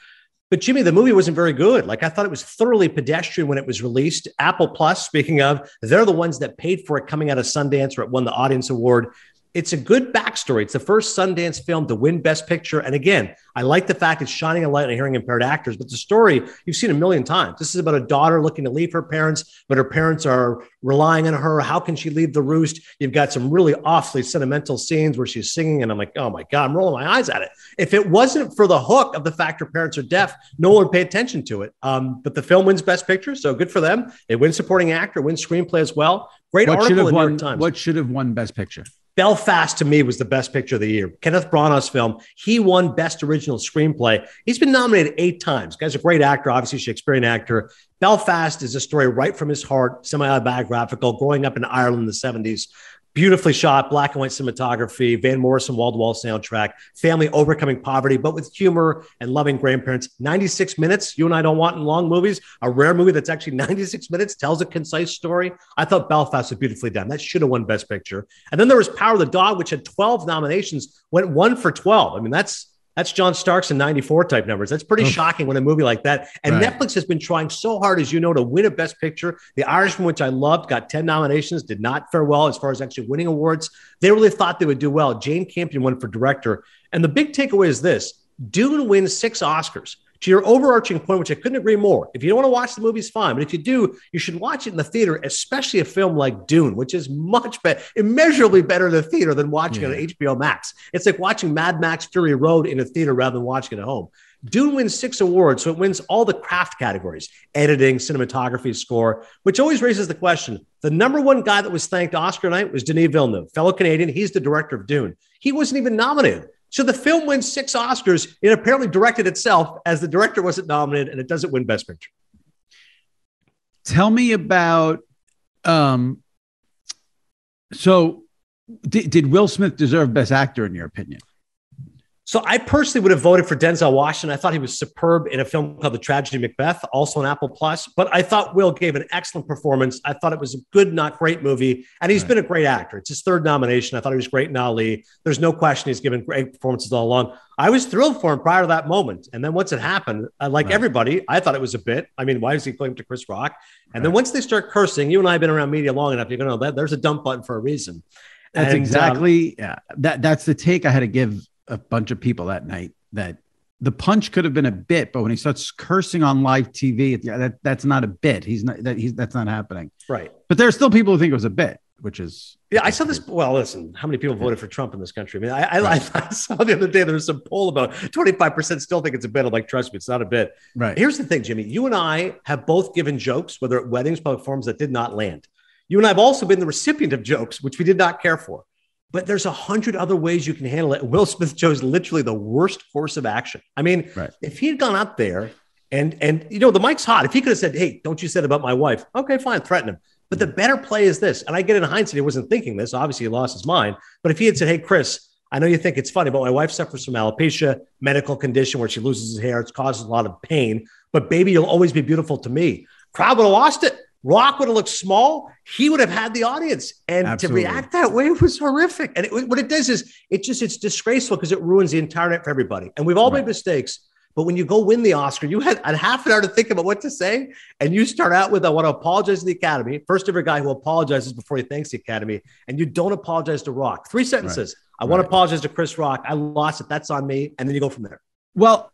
But Jimmy, the movie wasn't very good. Like, I thought it was thoroughly pedestrian when it was released. Apple Plus, speaking of, they're the ones that paid for it coming out of Sundance, where it won the Audience Award. It's a good backstory. It's the first Sundance film to win Best Picture. And again, I like the fact it's shining a light on hearing impaired actors, but the story you've seen a million times. This is about a daughter looking to leave her parents, but her parents are relying on her. How can she leave the roost? You've got some really awfully sentimental scenes where she's singing, and I'm like, oh my God, I'm rolling my eyes at it. If it wasn't for the hook of the fact her parents are deaf, no one would pay attention to it. But the film wins Best Picture, so good for them. It wins Supporting Actor, wins Screenplay as well. Great article in the New York Times. What should have won Best Picture? Belfast, to me, was the best picture of the year. Kenneth Branagh's film. He won Best Original Screenplay. He's been nominated 8 times. Guy's a great actor, obviously Shakespearean actor. Belfast is a story right from his heart, semi-autobiographical, growing up in Ireland in the 70s. Beautifully shot, black and white cinematography, Van Morrison wall-to-wall soundtrack, family overcoming poverty, but with humor and loving grandparents. 96 minutes, you and I don't want in long movies. A rare movie that's actually 96 minutes, tells a concise story. I thought Belfast was beautifully done. That should have won Best Picture. And then there was Power of the Dog, which had 12 nominations, went 1 for 12. I mean, that's John Starks in 94 type numbers. That's pretty shocking when a movie like that. And Netflix has been trying so hard, as you know, to win a Best Picture. The Irishman, which I loved, got 10 nominations, did not fare well as far as actually winning awards. They really thought they would do well. Jane Campion won for director. And the big takeaway is this: Dune wins 6 Oscars. To your overarching point, which I couldn't agree more, if you don't want to watch the movies, fine. But if you do, you should watch it in the theater, especially a film like Dune, which is much better, immeasurably better in the theater than watching it on HBO Max. It's like watching Mad Max Fury Road in a theater rather than watching it at home. Dune wins 6 awards, so it wins all the craft categories: editing, cinematography, score, which always raises the question. The number one guy that was thanked Oscar night was Denis Villeneuve, fellow Canadian. He's the director of Dune. He wasn't even nominated. So the film wins 6 Oscars. It apparently directed itself, as the director wasn't nominated, and it doesn't win Best Picture. Tell me about, so did Will Smith deserve Best Actor in your opinion? So I personally would have voted for Denzel Washington. I thought he was superb in a film called The Tragedy of Macbeth, also on Apple Plus. But I thought Will gave an excellent performance. I thought it was a good, not great movie. And he's been a great actor. It's his 3rd nomination. I thought he was great in Ali. There's no question he's given great performances all along. I was thrilled for him prior to that moment. And then once it happened, like everybody, I thought it was a bit. I mean, why does he claim to Chris Rock? And then once they start cursing, you and I have been around media long enough, you're going to know that there's a dump button for a reason. That's exactly, that's the take I had to give a bunch of people that night, that the punch could have been a bit, but when he starts cursing on live TV, that's not a bit. That's not happening. Right. But there are still people who think it was a bit, which is. Yeah, I saw this. Well, listen, how many people voted for Trump in this country? I mean, I saw the other day there was some poll about 25% still think it's a bit. I'm like, trust me, it's not a bit. Right. Here's the thing, Jimmy. You and I have both given jokes, whether at weddings, public forums, that did not land. You and I have also been the recipient of jokes, which we did not care for. But there's 100 other ways you can handle it. Will Smith chose literally the worst course of action. I mean, if he had gone up there and you know, the mic's hot. If he could have said, hey, don't you say that about my wife? Okay, fine, threaten him. But the better play is this. And I get in hindsight, he wasn't thinking this. Obviously, he lost his mind. But if he had said, hey, Chris, I know you think it's funny, but my wife suffers from alopecia, medical condition where she loses her hair. It causes a lot of pain. But baby, you'll always be beautiful to me. Crowd would have lost it. Rock would have looked small. He would have had the audience. And to react that way was horrific. And what it does is it's disgraceful because it ruins the entire night for everybody. And we've all made mistakes. But when you go win the Oscar, you had a half an hour to think about what to say. And you start out with, I want to apologize to the Academy. First ever guy who apologizes before he thanks the Academy. And you don't apologize to Rock. 3 sentences. I want to apologize to Chris Rock. I lost it. That's on me. And then you go from there. Well,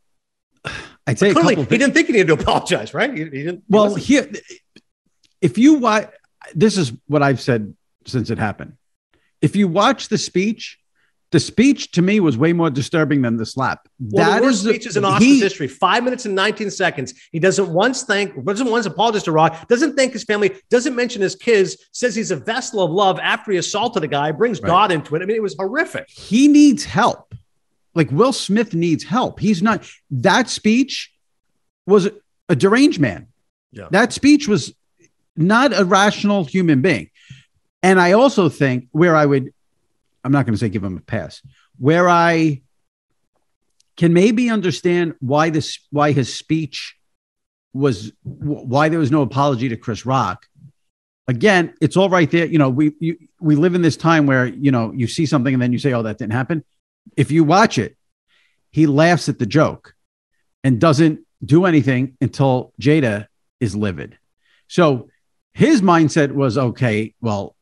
I'd say clearly he didn't think he needed to apologize, right? He didn't. Well, here. If you watch, this is what I've said since it happened. If you watch the speech to me was way more disturbing than the slap. Well, that the worst speeches in Oscars history. 5 minutes and 19 seconds. He doesn't once apologize to Rock, doesn't thank his family, doesn't mention his kids, says he's a vessel of love after he assaulted a guy, brings God into it. I mean, it was horrific. He needs help. Like Will Smith needs help. He's not, that speech was a deranged man. Yeah. That speech was not a rational human being. And I also think I'm not going to say give him a pass, where I can maybe understand why his speech why there was no apology to Chris Rock. Again, it's all right there. You know, we live in this time where, you know, you see something and then you say, oh, that didn't happen. If you watch it, he laughs at the joke and doesn't do anything until Jada is livid. So his mindset was, okay, well,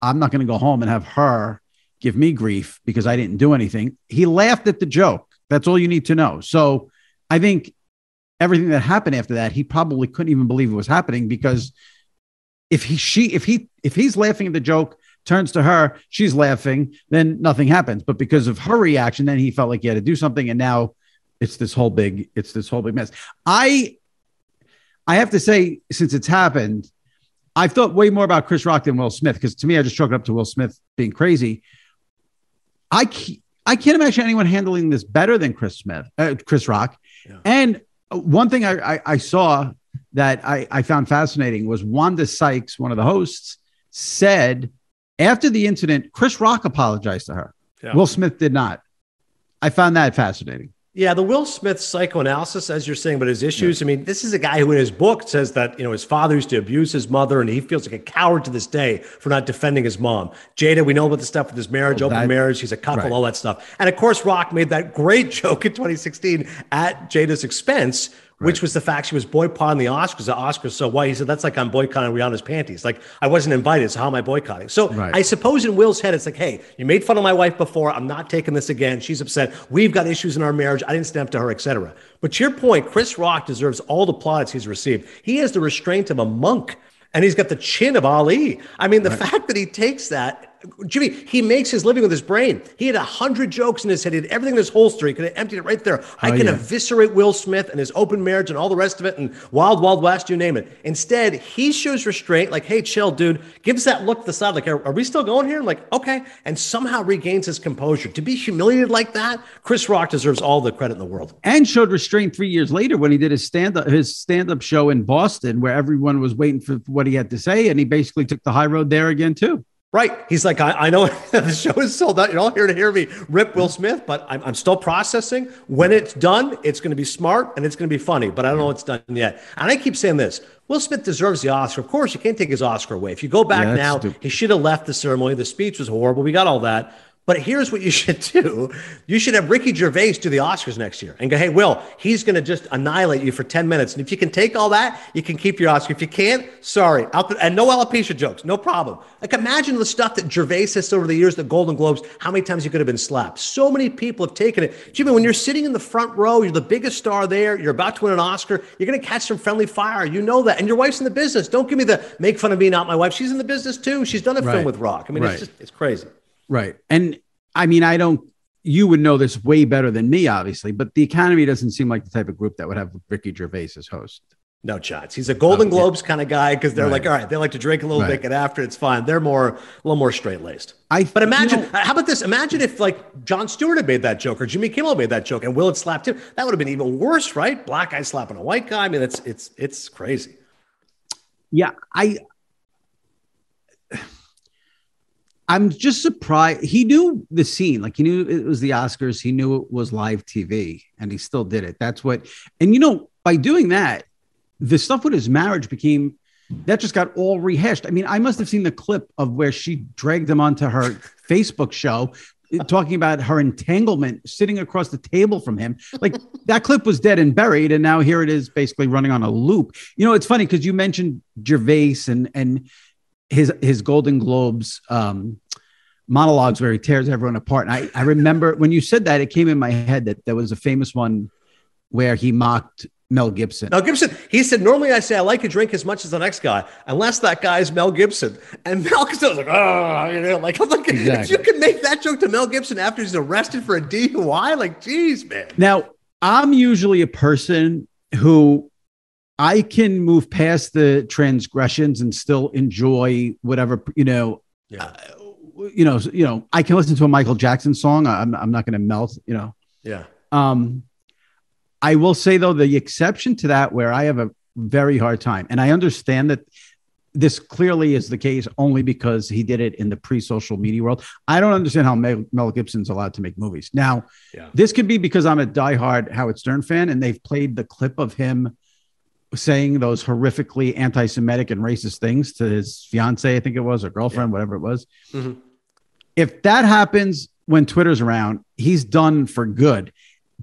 I'm not going to go home and have her give me grief because I didn't do anything. He laughed at the joke. That's all you need to know. So I think everything that happened after that, he probably couldn't even believe it was happening, because if he's laughing at the joke, turns to her, she's laughing, then nothing happens. But because of her reaction, then he felt like he had to do something. And now it's this whole big mess. I have to say, since it's happened, I've thought way more about Chris Rock than Will Smith, because to me, I just chalk it up to Will Smith being crazy. I can't imagine anyone handling this better than Chris Rock. Yeah. And one thing I saw that I found fascinating was Wanda Sykes, one of the hosts, said after the incident, Chris Rock apologized to her. Yeah. Will Smith did not. I found that fascinating. Yeah, the Will Smith psychoanalysis, as you're saying, but his issues. Yeah. I mean, this is a guy who in his book says that, his father used to abuse his mother, and he feels like a coward to this day for not defending his mom. Jada, we know about the stuff with his marriage, open marriage. He's a cuckold, right. All that stuff. And of course, Rock made that great joke in 2016 at Jada's expense, which was the fact she was boycotting the Oscars. The Oscars so white. He said, that's like I'm boycotting Rihanna's panties. Like, I wasn't invited, so how am I boycotting? So I suppose in Will's head, it's like, hey, you made fun of my wife before. I'm not taking this again. She's upset. We've got issues in our marriage. I didn't stand up to her, etc. But to your point, Chris Rock deserves all the plaudits he's received. He has the restraint of a monk, and he's got the chin of Ali. I mean, the fact that he takes that, Jimmy, he makes his living with his brain. He had 100 jokes in his head. He had everything in his holster. He could have emptied it right there. I can eviscerate Will Smith and his open marriage and all the rest of it and Wild Wild West, you name it. Instead, he shows restraint, like, hey, chill, dude. Gives that look to the side, like, are we still going here? I'm like, okay. And somehow regains his composure. To be humiliated like that, Chris Rock deserves all the credit in the world. And showed restraint 3 years later when he did his stand-up show in Boston, where everyone was waiting for what he had to say. And he basically took the high road there again, too. Right. He's like, I know the show is sold out. You're all here to hear me rip Will Smith, but I'm still processing. When it's done, it's going to be smart and it's going to be funny, but I don't know what's done yet. And I keep saying this. Will Smith deserves the Oscar. Of course, you can't take his Oscar away. If you go back now, he should have left the ceremony. The speech was horrible. We got all that. But here's what you should do. You should have Ricky Gervais do the Oscars next year and go, hey, Will, he's going to just annihilate you for 10 minutes. And if you can take all that, you can keep your Oscar. If you can't, sorry. And no alopecia jokes, no problem. Like, imagine the stuff that Gervais has over the years, the Golden Globes, how many times he could have been slapped. So many people have taken it. Jimmy, when you're sitting in the front row, you're the biggest star there, you're about to win an Oscar, you're going to catch some friendly fire. You know that. And your wife's in the business. Don't give me the make fun of me, not my wife. She's in the business too. She's done a film with Rock. I mean, it's crazy. Right. And I mean, you would know this way better than me, obviously, but the Academy doesn't seem like the type of group that would have Ricky Gervais as host. No chance. He's a Golden Globes kind of guy, because they're like, all right, they like to drink a little bit, and after it's fine. They're a little more straight-laced. But imagine, how about this? Imagine if like Jon Stewart had made that joke or Jimmy Kimmel made that joke and Will had slapped him. That would have been even worse, right? Black guy slapping a white guy. I mean, it's crazy. Yeah, I'm just surprised. He knew the scene. Like, he knew it was the Oscars. He knew it was live TV, and he still did it. That's what, and by doing that, the stuff with his marriage that just got all rehashed. I mean, I must have seen the clip of where she dragged him onto her Facebook show, talking about her entanglement, sitting across the table from him. Like, that clip was dead and buried. And now here it is, basically running on a loop. It's funny because you mentioned Gervais and his Golden Globes monologues where he tears everyone apart. And I remember when you said that, it came in my head that there was a famous one where he mocked Mel Gibson. Mel Gibson, he said, normally I say I like a drink as much as the next guy, unless that guy is Mel Gibson. And Mel Gibson was like, exactly. If you can make that joke to Mel Gibson after he's arrested for a DUI, like, geez, man. Now, I'm usually a person who I can move past the transgressions and still enjoy whatever, I can listen to a Michael Jackson song. I'm not going to melt, Yeah. I will say, though, the exception to that, where I have a very hard time, and I understand that this clearly is the case only because he did it in the pre-social media world. I don't understand how Mel Gibson's allowed to make movies. Now, This could be because I'm a diehard Howard Stern fan, and they've played the clip of him saying those horrifically anti-Semitic and racist things to his fiance, I think it was, or girlfriend, whatever it was. Mm-hmm. If that happens when Twitter's around, he's done for good.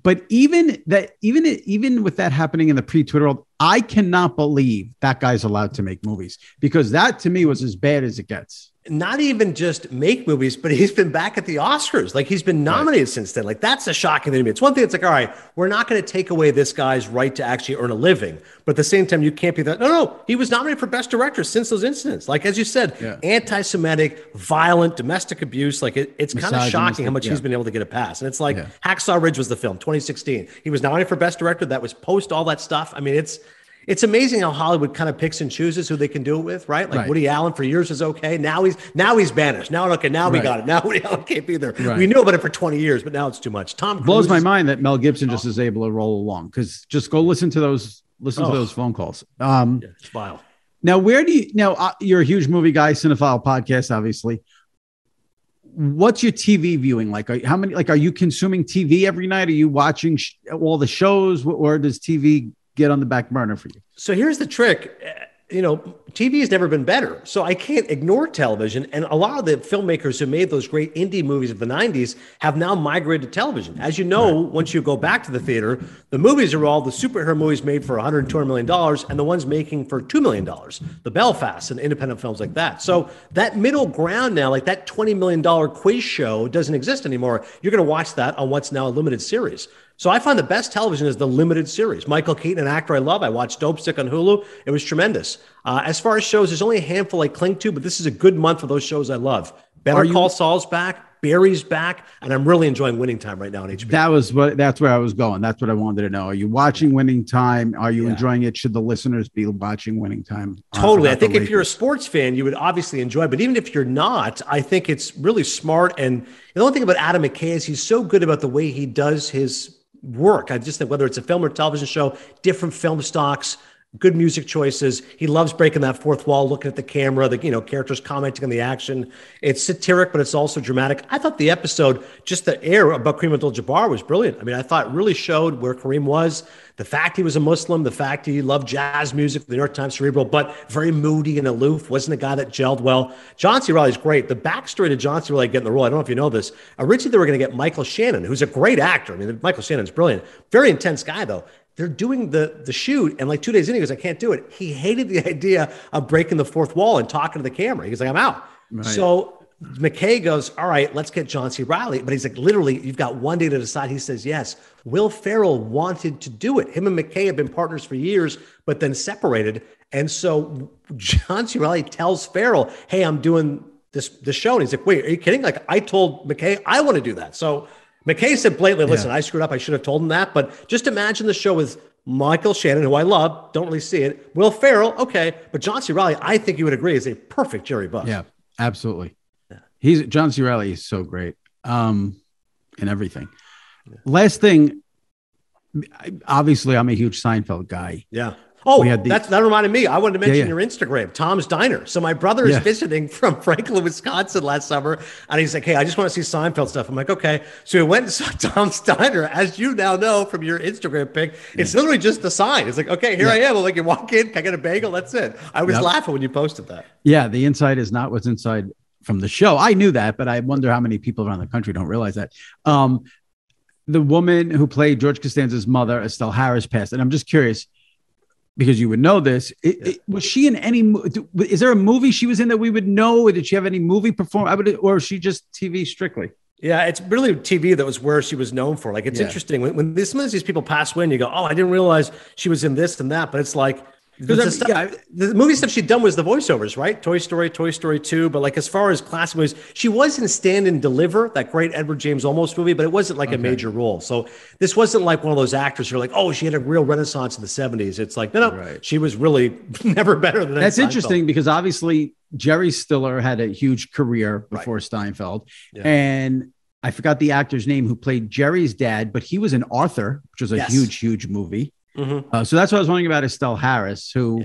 But even with that happening in the pre-Twitter world, I cannot believe that guy's allowed to make movies, because that to me was as bad as it gets. Not even just make movies, but he's been back at the Oscars. Like, he's been nominated since then. Like, that's a shocking thing to me. It's one thing. It's like, all right, we're not going to take away this guy's right to actually earn a living. But at the same time, you can't be that. No, he was nominated for Best Director since those incidents. Like, as you said, anti-Semitic, violent, domestic abuse. Like, it's kind of shocking how much he's been able to get a pass. And it's like Hacksaw Ridge was the film, 2016. He was nominated for Best Director. That was post all that stuff. I mean, it's amazing how Hollywood kind of picks and chooses who they can do it with, right? Like Woody Allen for years was okay. Now he's banished. Now we got it. Now Woody Allen can't be there. Right. We knew about it for 20 years, but now it's too much. Tom Cruise blows my mind that Mel Gibson just is able to roll along, because just go listen to those phone calls. It's vile. Now, you're a huge movie guy, Cinephile podcast, obviously. What's your TV viewing like? Are you consuming TV every night? Are you watching all the shows, or does TV get on the back burner for you? So here's the trick. TV has never been better. So I can't ignore television. And a lot of the filmmakers who made those great indie movies of the 90s have now migrated to television. As you know, once you go back to the theater, the movies are all the superhero movies made for $100, $200 million, and the ones making for $2 million, the Belfast and independent films like that. So that middle ground now, like that $20 million quiz show, doesn't exist anymore. You're going to watch that on what's now a limited series. So I find the best television is the limited series. Michael Keaton, an actor I love. I watched Dope Stick on Hulu. It was tremendous. As far as shows, there's only a handful I cling to, but this is a good month for those shows I love. Better Call Saul's back, Barry's back, and I'm really enjoying Winning Time right now on HBO. That's where I was going. That's what I wanted to know. Are you watching Winning Time? Are you enjoying it? Should the listeners be watching Winning Time? Totally. I think if you're a sports fan, you would obviously enjoy it. But even if you're not, I think it's really smart. And the only thing about Adam McKay is he's so good about the way he does his work. I just think whether it's a film or television show, different film stocks, good music choices. He loves breaking that fourth wall, looking at the camera, characters commenting on the action. It's satiric, but it's also dramatic. I thought the episode, just the air about Kareem Abdul-Jabbar was brilliant. I mean, I thought it really showed where Kareem was, the fact he was a Muslim, the fact he loved jazz music, the New York Times Cerebral, but very moody and aloof, wasn't a guy that gelled well. John C. Reilly's great. The backstory to John C. Reilly getting the role, I don't know if you know this, originally they were going to get Michael Shannon, who's a great actor. I mean, Michael Shannon's brilliant. Very intense guy, though. They're doing the shoot, and like 2 days in, he goes, I can't do it. He hated the idea of breaking the fourth wall and talking to the camera. He's like, I'm out. Right. So McKay goes, all right, let's get John C. Reilly. But he's like, literally, you've got one day to decide. He says, yes. Will Ferrell wanted to do it. Him and McKay have been partners for years, but then separated. And so John C. Reilly tells Ferrell, hey, I'm doing this show. And he's like, wait, are you kidding? Like, I told McKay I want to do that. So McKay said blatantly, listen, I screwed up. I should have told him that. But just imagine the show with Michael Shannon, who I love, don't really see it. Will Ferrell, okay. But John C. Reilly, I think you would agree, is a perfect Jerry Buss. Yeah, absolutely. Yeah. John C. Reilly is so great in everything. Yeah. Last thing, obviously, I'm a huge Seinfeld guy. Yeah. Oh, that reminded me. I wanted to mention your Instagram, Tom's Diner. So my brother is visiting from Franklin, Wisconsin last summer. And he's like, hey, I just want to see Seinfeld stuff. I'm like, okay. So we went and saw Tom's Diner. As you now know from your Instagram pic, it's literally just the sign. It's like, okay, here I am. I'm like, you walk in, can I get a bagel? That's it. I was laughing when you posted that. Yeah, the inside is not what's inside from the show. I knew that, but I wonder how many people around the country don't realize that. The woman who played George Costanza's mother, Estelle Harris, passed. And I'm just curious, because you would know this. Was she in any? Is there a movie she was in that we would know? Or did she have any movie performance? Or was she just TV strictly? Yeah, it's really TV that was where she was known for. Like, it's interesting when some of these people pass away, and you go, "Oh, I didn't realize she was in this and that." But it's like the movie stuff she'd done was the voiceovers, right? Toy Story 2. But like, as far as classic movies, she was in Stand and Deliver, that great Edward James Olmos movie, but it wasn't like a major role. So this wasn't like one of those actors who are like, oh, she had a real renaissance in the 70s. It's like, no, she was really never better than that. That's interesting, because obviously Jerry Stiller had a huge career before Steinfeld. Yeah. And I forgot the actor's name who played Jerry's dad, but he was in Arthur, which was a huge, huge movie. Mm-hmm. So that's what I was wondering about Estelle Harris, who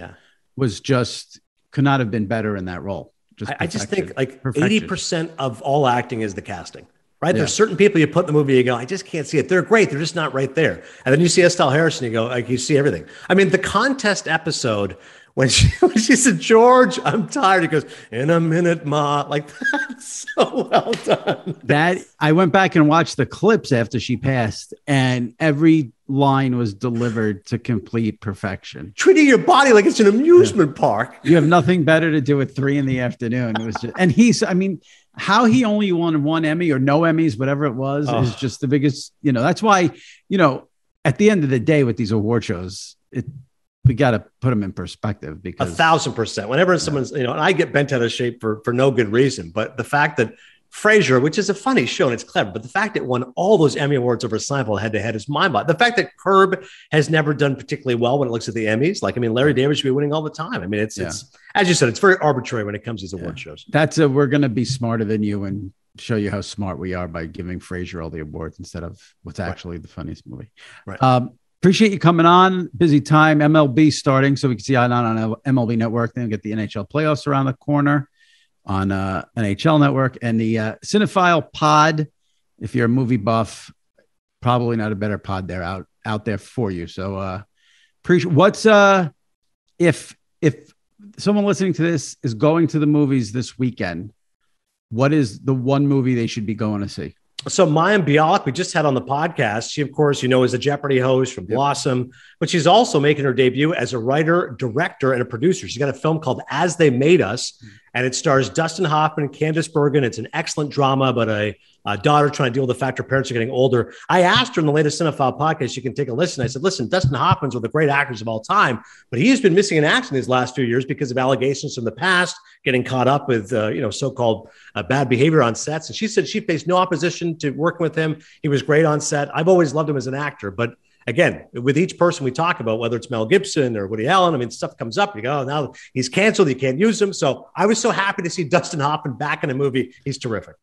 was could not have been better in that role. I just think like 80% of all acting is the casting, right? There's certain people you put in the movie, you go, I just can't see it. They're great. They're just not right there. And then you see Estelle Harris and you go, like, you see everything. I mean, the contest episode When she said, George, I'm tired. He goes, in a minute, Ma. Like, that's so well done. That I went back and watched the clips after she passed, and every line was delivered to complete perfection. Treating your body like it's an amusement park. You have nothing better to do at 3 PM. It was just, and how he only won 1 Emmy or no Emmys, whatever it was, is just the biggest, that's why, at the end of the day with these award shows, we got to put them in perspective because 1,000%. Whenever someone's, and I get bent out of shape for no good reason, but the fact that Frasier, which is a funny show and it's clever, but the fact it won all those Emmy Awards over Seinfeld head to head is mind-boggling. The fact that Curb has never done particularly well when it looks at the Emmys, Larry David should be winning all the time. It's as you said, it's very arbitrary when it comes to these award shows. We're going to be smarter than you and show you how smart we are by giving Frasier all the awards instead of what's actually the funniest movie. Right. Appreciate you coming on. Busy time. MLB starting, so we can see on MLB Network. Then we get the NHL playoffs around the corner on NHL Network, and the Cinephile pod. If you're a movie buff, probably not a better pod there out there for you. So appreciate. What's if someone listening to this is going to the movies this weekend, what is the one movie they should be going to see? So Mayim Bialik, we just had on the podcast. She, of course, is a Jeopardy host from Blossom, but she's also making her debut as a writer, director, and a producer. She's got a film called As They Made Us, and it stars Dustin Hoffman, Candice Bergen. It's an excellent drama about a daughter trying to deal with the fact her parents are getting older. I asked her in the latest Cinephile podcast, you can take a listen. I said, listen, Dustin Hoffman's one of the great actors of all time, but he has been missing in action these last few years because of allegations from the past, getting caught up with, so-called bad behavior on sets. And she said she faced no opposition to working with him. He was great on set. I've always loved him as an actor, but again, with each person we talk about, whether it's Mel Gibson or Woody Allen, stuff comes up. You go, now he's canceled. You can't use him. So I was so happy to see Dustin Hoffman back in a movie. He's terrific.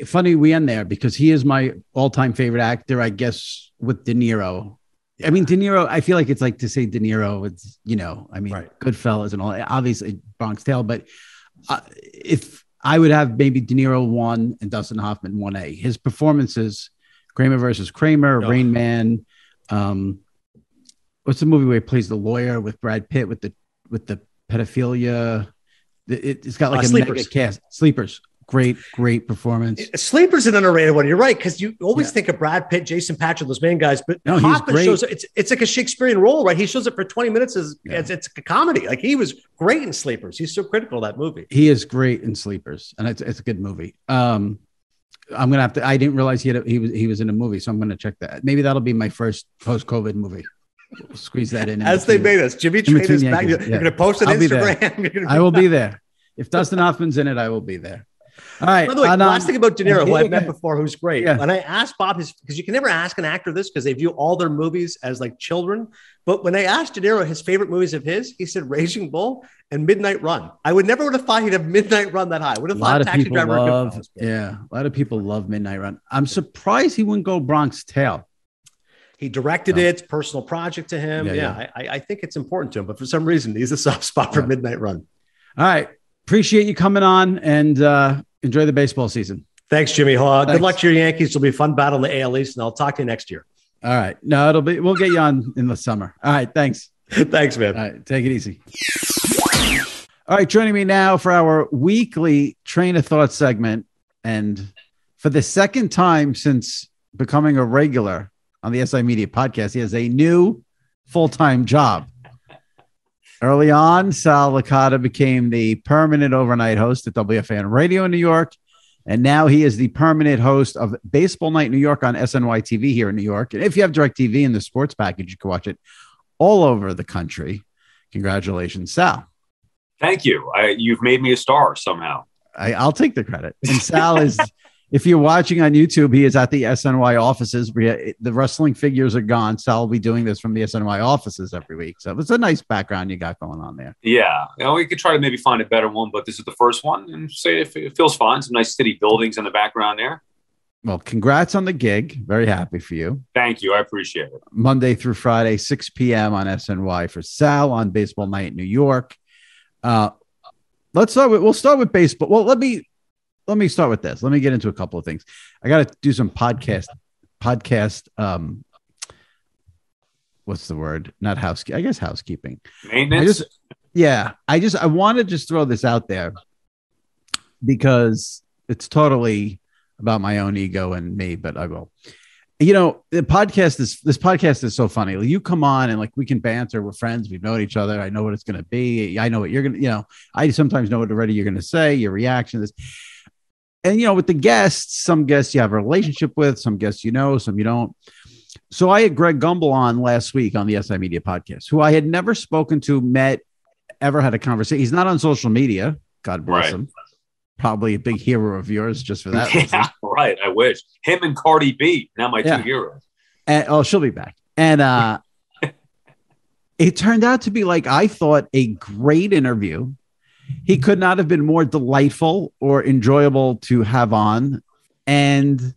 Funny we end there because he is my all-time favorite actor, I guess, with De Niro. Yeah. De Niro, I feel like it's like to say De Niro. It's, right. Goodfellas and all, obviously Bronx Tale. But if I would have maybe De Niro 1 and Dustin Hoffman 1A, his performances, Kramer versus Kramer, Rain Man. What's the movie where he plays the lawyer with Brad Pitt with the pedophilia? It's got like a mega cast. Sleepers. Great performance. Sleeper's an underrated one. You're right, because you always think of Brad Pitt, Jason Patrick, those main guys, but no, Hoffman shows up. It's like a Shakespearean role, right? He shows up for 20 minutes as it's a comedy. Like he was great in Sleepers. He's so critical of that movie. He is great in Sleepers, and it's a good movie. I'm gonna have to. I didn't realize he was in a movie, so I'm gonna check that. Maybe that'll be my first post-COVID movie. We'll squeeze that in. As They Made Us. Jimmy Traina's back. You're gonna post it on Instagram. I will be there. If Dustin Hoffman's in it, I will be there. All right. By the way, last thing about De Niro, who I've met before, who's great. Yeah. And I asked Bob because you can never ask an actor this because they view all their movies as like children. But when I asked De Niro his favorite movies of his, he said Raging Bull and Midnight Run. I would never have thought he'd have Midnight Run that high. I would have thought Taxi Driver. A lot of people love Midnight Run. I'm surprised he wouldn't go Bronx Tale. He directed it. It's a personal project to him. I think it's important to him. But for some reason, he's a soft spot for Midnight Run. All right. Appreciate you coming on and enjoy the baseball season. Thanks, Jimmy. Good luck to your Yankees. It'll be a fun battle in the AL East, and I'll talk to you next year. All right. No, we'll get you on in the summer. All right. Thanks. Thanks, man. All right. Take it easy. All right. Joining me now for our weekly Train of Thought segment. And for the second time since becoming a regular on the SI Media podcast, he has a new full-time job. Early on, Sal Licata became the permanent overnight host at WFAN Radio in New York. And now he is the permanent host of Baseball Night New York on SNY TV here in New York. And if you have DirecTV in the sports package, you can watch it all over the country. Congratulations, Sal. Thank you. You've made me a star somehow. I'll take the credit. And Sal is, if you're watching on YouTube, he is at the SNY offices. The wrestling figures are gone. Sal will be doing this from the SNY offices every week. So it's a nice background you got going on there. Yeah. We could try to maybe find a better one, but this is the first one. And say if it feels fine. Some nice city buildings in the background there. Well, congrats on the gig. Very happy for you. Thank you. I appreciate it. Monday through Friday, 6 p.m. on SNY for Sal on Baseball Night New York. We'll start with baseball. Well, let me start with this. Let me get into a couple of things. I got to do some podcast. What's the word? Not housekeeping. I guess housekeeping. Maintenance. Yeah, I want to just throw this out there because it's totally about my own ego and me, but I will. This podcast is so funny. Like, you come on and like we can banter. We're friends. We've known each other. I know what it's going to be. I know what you're going to, I sometimes know what already you're going to say, your reaction to this. And, with the guests, some guests you have a relationship with, some guests some you don't. So I had Greg Gumbel on last week on the SI Media podcast, who I had never spoken to, met, ever had a conversation. He's not on social media. God bless him. Probably a big hero of yours just for that. Yeah, right. I wish. Him and Cardi B, now my two heroes. And, she'll be back. And it turned out to be, like I thought, a great interview. He could not have been more delightful or enjoyable to have on. And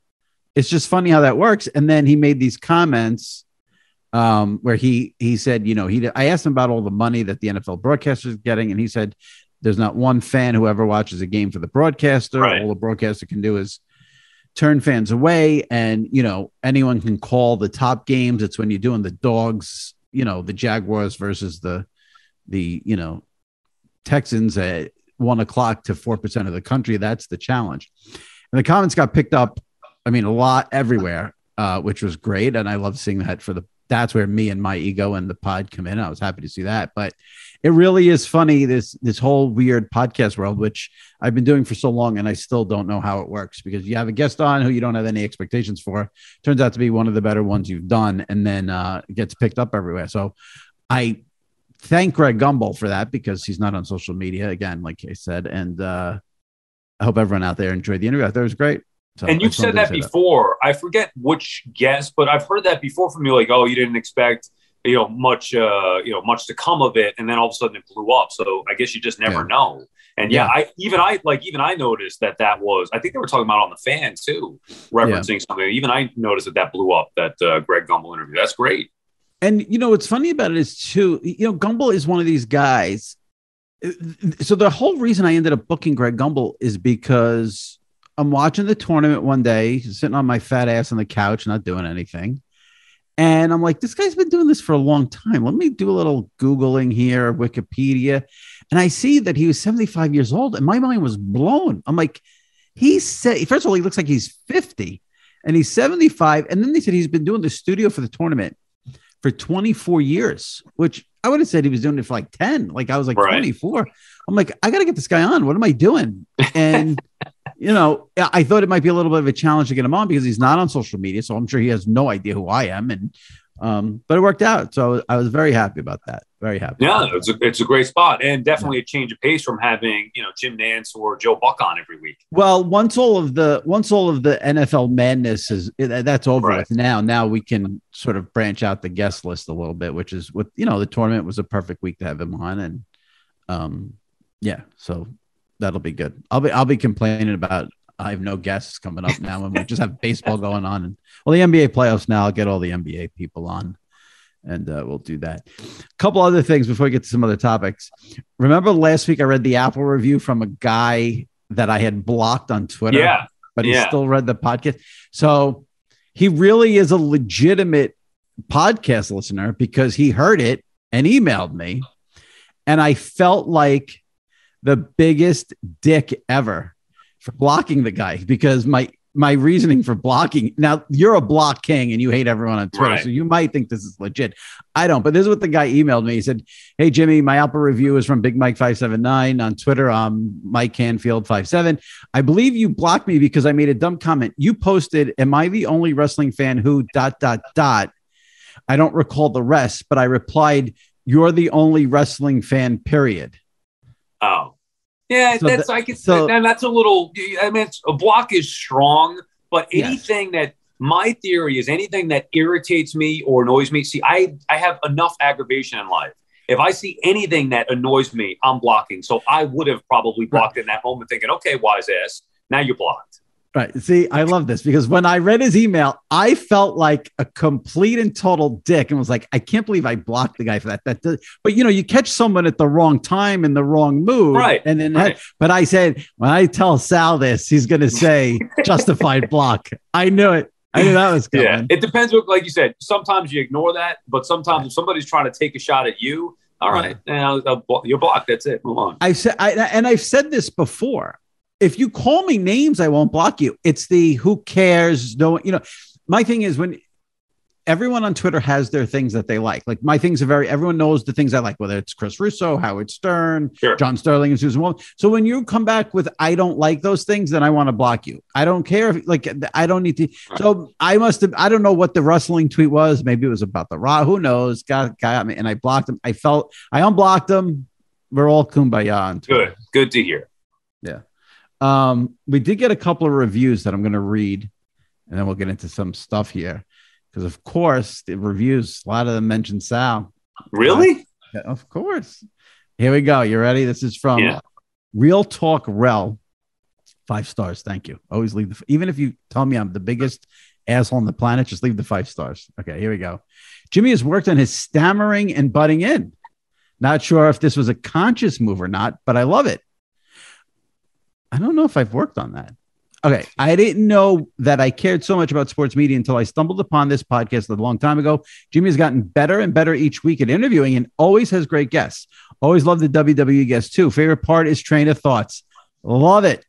it's just funny how that works. And then he made these comments where he said, I asked him about all the money that the NFL broadcaster is getting. And he said, there's not one fan who ever watches a game for the broadcaster. Right. All the broadcaster can do is turn fans away. And, anyone can call the top games. It's when you're doing the dogs, the Jaguars versus the Texans at 1 o'clock to 4% of the country. That's the challenge. And the comments got picked up, a lot everywhere, which was great. And I love seeing that that's where me and my ego and the pod come in. I was happy to see that, but it really is funny. This whole weird podcast world, which I've been doing for so long, and I still don't know how it works, because you have a guest on who you don't have any expectations for. Turns out to be one of the better ones you've done, and then it gets picked up everywhere. So I thank Greg Gumbel for that, because he's not on social media again, like I said. And I hope everyone out there enjoyed the interview. I thought it was great. So and you've said that before. I forget which guest, but I've heard that before from you. Like, oh, you didn't expect, much to come of it, and then all of a sudden it blew up. So I guess you just never know. And I noticed that was, I think they were talking about on the fan too, referencing something. Even I noticed that blew up, that Greg Gumbel interview. That's great. And what's funny about it is too, Gumbel is one of these guys. So the whole reason I ended up booking Greg Gumbel is because I'm watching the tournament one day, sitting on my fat ass on the couch, not doing anything. And I'm like, this guy's been doing this for a long time. Let me do a little Googling here, Wikipedia. And I see that he was 75 years old. And my mind was blown. I'm like, first of all, he looks like he's 50 and he's 75. And then they said he's been doing the studio for the tournament for 24 years, which I would have said he was doing it for like 10. Like, I was like 24. I'm like, I got to get this guy on. What am I doing? And, I thought it might be a little bit of a challenge to get him on because he's not on social media. So I'm sure he has no idea who I am. And, but it worked out. So I was very happy about that. Very happy. Yeah, it's a great spot, and definitely a change of pace from having, Jim Nantz or Joe Buck on every week. Well, once all of the NFL madness that's over with now we can sort of branch out the guest list a little bit, which is what, the tournament was a perfect week to have him on. And so that'll be good. I'll be complaining about I have no guests coming up now, and we just have baseball going on. And the NBA playoffs now, I'll get all the NBA people on, and we'll do that. A couple other things before we get to some other topics. Remember last week I read the Apple review from a guy that I had blocked on Twitter, but he still read the podcast. So he really is a legitimate podcast listener, because he heard it and emailed me, and I felt like the biggest dick ever for blocking the guy, because my reasoning for blocking, now you're a block king and you hate everyone on Twitter, so you might think this is legit. I don't, but this is what the guy emailed me. He said, "Hey Jimmy, my Apple review is from Big Mike 579 on Twitter. Mike Canfield 57. I believe you blocked me because I made a dumb comment. You posted, 'Am I the only wrestling fan who ... I don't recall the rest, but I replied, you're the only wrestling fan, period.'" Oh, yeah, so that's a little. I mean, a block is strong, but anything that, my theory is, anything that irritates me or annoys me. See, I have enough aggravation in life. If I see anything that annoys me, I'm blocking. So I would have probably blocked in that moment, thinking, "Okay, wise ass, now you're blocked." Right. See, I love this, because when I read his email, I felt like a complete and total dick, and was like, I can't believe I blocked the guy for that. But you catch someone at the wrong time in the wrong mood. Right. And then, but I said, when I tell Sal this, he's going to say justified block. I knew it. I knew that was coming. Yeah. It depends. Like you said, sometimes you ignore that, but sometimes if somebody's trying to take a shot at you, All right. You're blocked. That's it. Move on. I've said this before. If you call me names, I won't block you. It's the who cares? No, my thing is when everyone on Twitter has their things that they like. Like my things are everyone knows the things I like, whether it's Chris Russo, Howard Stern, sure, John Sterling, and Susan Waldman. So when you come back with, I don't like those things, then I want to block you. I don't care if I don't need to. Right. So I don't know what the rustling tweet was. Maybe it was about the Raw. Who knows? Got me. And I blocked him. I unblocked him. We're all kumbaya on Twitter. Good to hear. Yeah. We did get a couple of reviews that I'm going to read, and then we'll get into some stuff here. Because, of course, the reviews, a lot of them mention Sal. Really? Of course. Here we go. You ready? This is from Real Talk Rel. 5 stars. Thank you. Always leave even if you tell me I'm the biggest asshole on the planet, just leave the 5 stars. Okay, here we go. Jimmy has worked on his stammering and butting in. Not sure if this was a conscious move or not, but I love it. I don't know if I've worked on that. Okay, I didn't know that I cared so much about sports media until I stumbled upon this podcast a long time ago. Jimmy has gotten better and better each week at interviewing and always has great guests. Always love the WWE guests too. Favorite part is Traina thoughts. Love it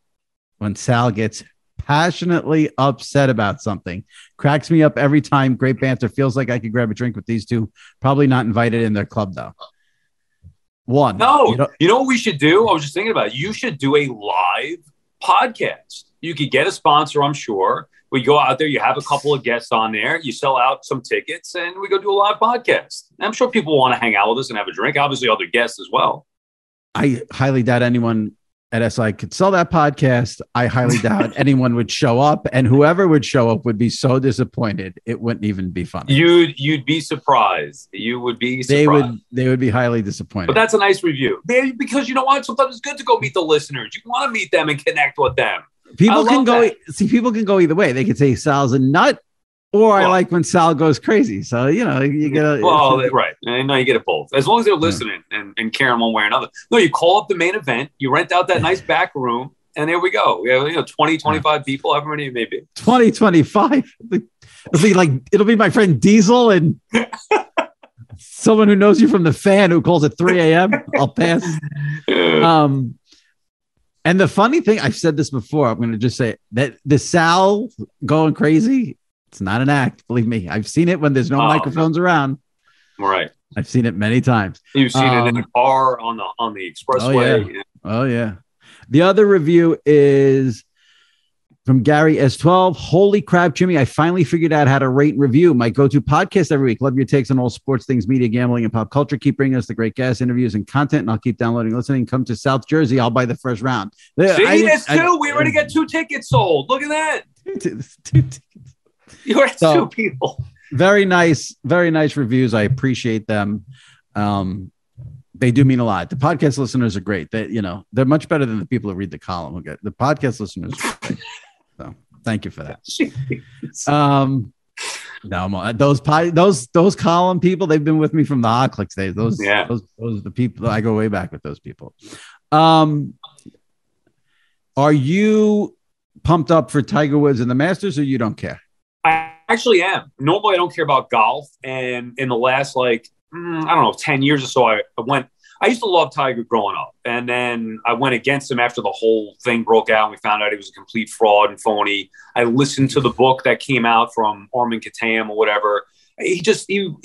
when Sal gets passionately upset about something. Cracks me up every time. Great banter. Feels like I could grab a drink with these two. Probably not invited in their club though. One. No, you know what we should do? I was just thinking about it. You should do a live podcast. You could get a sponsor, I'm sure. We go out there, you have a couple of guests on there, you sell out some tickets, and we go do a live podcast. I'm sure people want to hang out with us and have a drink. Obviously, other guests as well. I highly doubt anyone at SI could sell that podcast. I highly doubt anyone would show up, and whoever would show up would be so disappointed it wouldn't even be funny. You'd be surprised. You would be surprised. They would be highly disappointed. But that's a nice review. Because you know what? Sometimes it's good to go meet the listeners. You want to meet them and connect with them. People can go either way. They could say Sal's a nut, or I like when Sal goes crazy. So, you get a... Well, right. No, you get it both. As long as they're listening and caring one way or another. No, you call up the main event, you rent out that nice back room, and there we go. We have 20, 25 people, however many it may be. 20, 25? It'll be my friend Diesel and someone who knows you from the Fan who calls at 3 a.m. I'll pass. And the funny thing, I've said this before, I'm going to just say it, that the Sal going crazy, it's not an act. Believe me. I've seen it when there's no microphones around. Right. I've seen it many times. You've seen it in the car, on the expressway. Oh, yeah. The other review is from Gary S12. Holy crap, Jimmy. I finally figured out how to rate and review my go-to podcast every week. Love your takes on all sports things, media, gambling, and pop culture. Keep bringing us the great guests, interviews, and content, and I'll keep downloading, listening. Come to South Jersey. I'll buy the first round. See, that's 2. We already got 2 tickets sold. Look at that. 2 tickets. You're at 2 people. Very nice reviews. I appreciate them. They do mean a lot. The podcast listeners are great. They're much better than the people who read the column. The podcast listeners are great. So thank you for that. No, those column people, they've been with me from the Hot Clicks days. Those are the people. I go way back with those people. Are you pumped up for Tiger Woods and the Masters, or you don't care? I actually am. Normally, I don't care about golf, and in the last 10 years or so, I used to love Tiger growing up, and then I went against him after the whole thing broke out and we found out he was a complete fraud and phony. I listened to the book that came out from Armin Katam or whatever. He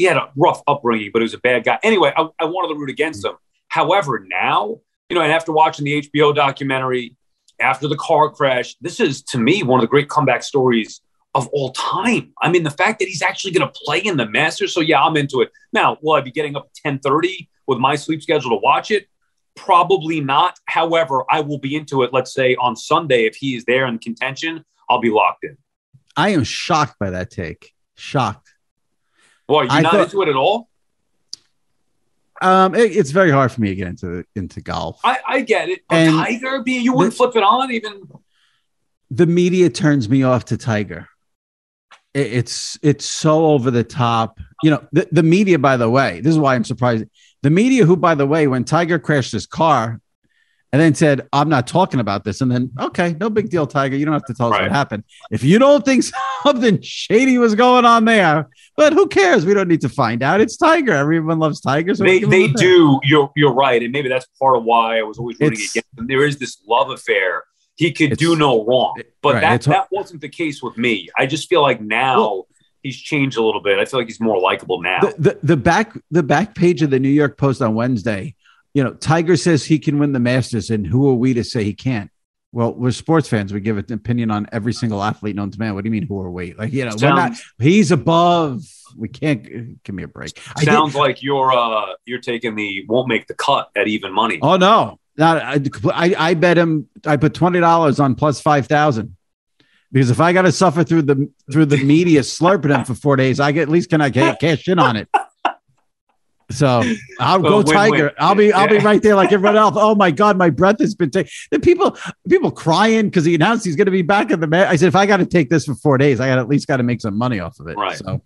had a rough upbringing, but he was a bad guy. Anyway, I wanted to root against him. However, now, and after watching the HBO documentary, after the car crash, this is, to me, one of the great comeback stories of all time. I mean, the fact that he's actually going to play in the Masters. So yeah, I'm into it. Now, will I be getting up at 10:30 with my sleep schedule to watch it? Probably not. However, I will be into it. Let's say on Sunday, if he is there in contention, I'll be locked in. I am shocked by that take. Shocked. Well, you're not into it at all? It's very hard for me to get into golf. I get it. But Tiger, you wouldn't flip it on even. The media turns me off to Tiger. It's so over the top. The media, by the way, this is why I'm surprised. The media who, by the way, when Tiger crashed his car and then said, I'm not talking about this. And then, okay, no big deal, Tiger. You don't have to tell us what happened. If you don't think something shady was going on there, But who cares? We don't need to find out. It's Tiger. Everyone loves Tiger. So they do. You're right. And maybe that's part of why I was always rooting against him. There is this love affair. He could do no wrong. But that wasn't the case with me. I just feel like now he's changed a little bit. I feel like he's more likable now. The back page of the New York Post on Wednesday, Tiger says he can win the Masters, and who are we to say he can't? Well, we're sports fans. We give an opinion on every single athlete known to man. What do you mean, who are we? Like, we're not. He's above. We can't. Give me a break. Sounds like you're taking the won't make the cut at even money. Oh no, I bet him. I put $20 on plus 5,000 because if I got to suffer through the media slurping him for 4 days, at least can I cash in on it. So I'll go Tiger. I'll be right there like everyone else. Oh my God, my breath has been taken. The people crying because he announced he's going to be back in the match. I said, if I got to take this for 4 days, I got at least got to make some money off of it. Right. So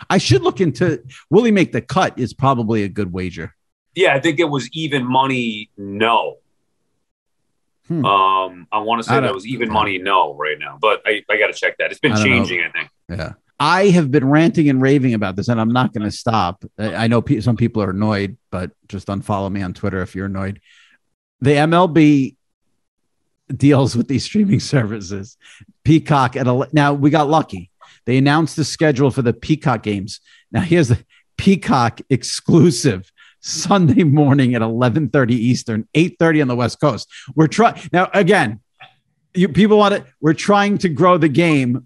I should look into will he make the cut is probably a good wager. Yeah, I think it was even money. No. I want to say that was even money. No, right now, but I got to check that. It's been changing. I think. Yeah. I have been ranting and raving about this, and I'm not going to stop. I know some people are annoyed, but just unfollow me on Twitter if you're annoyed. The MLB deals with these streaming services. Peacock now we got lucky. They announced the schedule for the Peacock games. Now here's the Peacock exclusive Sunday morning at 11:30 Eastern, 8:30 on the West Coast. We're trying now again. People want it. We're trying to grow the game.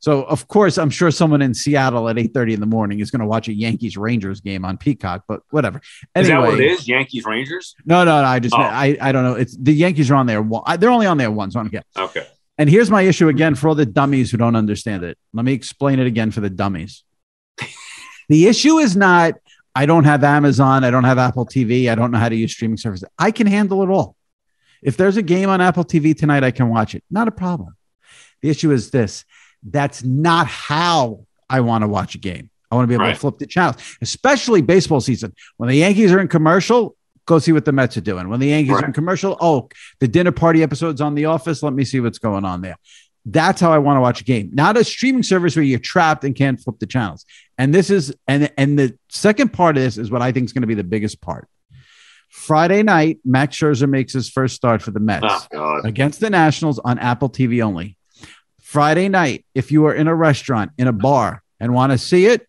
So, of course, I'm sure someone in Seattle at 8:30 in the morning is going to watch a Yankees-Rangers game on Peacock, but whatever. Anyway, is that what it is? Yankees-Rangers? No. I don't know. It's the Yankees are on there. They're only on there once. So I don't care. Okay. And here's my issue again for all the dummies who don't understand it. Let me explain it again for the dummies. The issue is not, I don't have Amazon. I don't have Apple TV. I don't know how to use streaming services. I can handle it all. If there's a game on Apple TV tonight, I can watch it. Not a problem. The issue is this. That's not how I want to watch a game. I want to be able to flip the channels, especially baseball season. When the Yankees are in commercial, go see what the Mets are doing. When the Yankees are in commercial, the dinner party episode's on The Office. Let me see what's going on there. That's how I want to watch a game. Not a streaming service where you're trapped and can't flip the channels. And this is, and the second part of this is what I think is going to be the biggest part. Friday night, Max Scherzer makes his first start for the Mets against the Nationals on Apple TV only. Friday night, if you are in a restaurant, in a bar, and want to see it,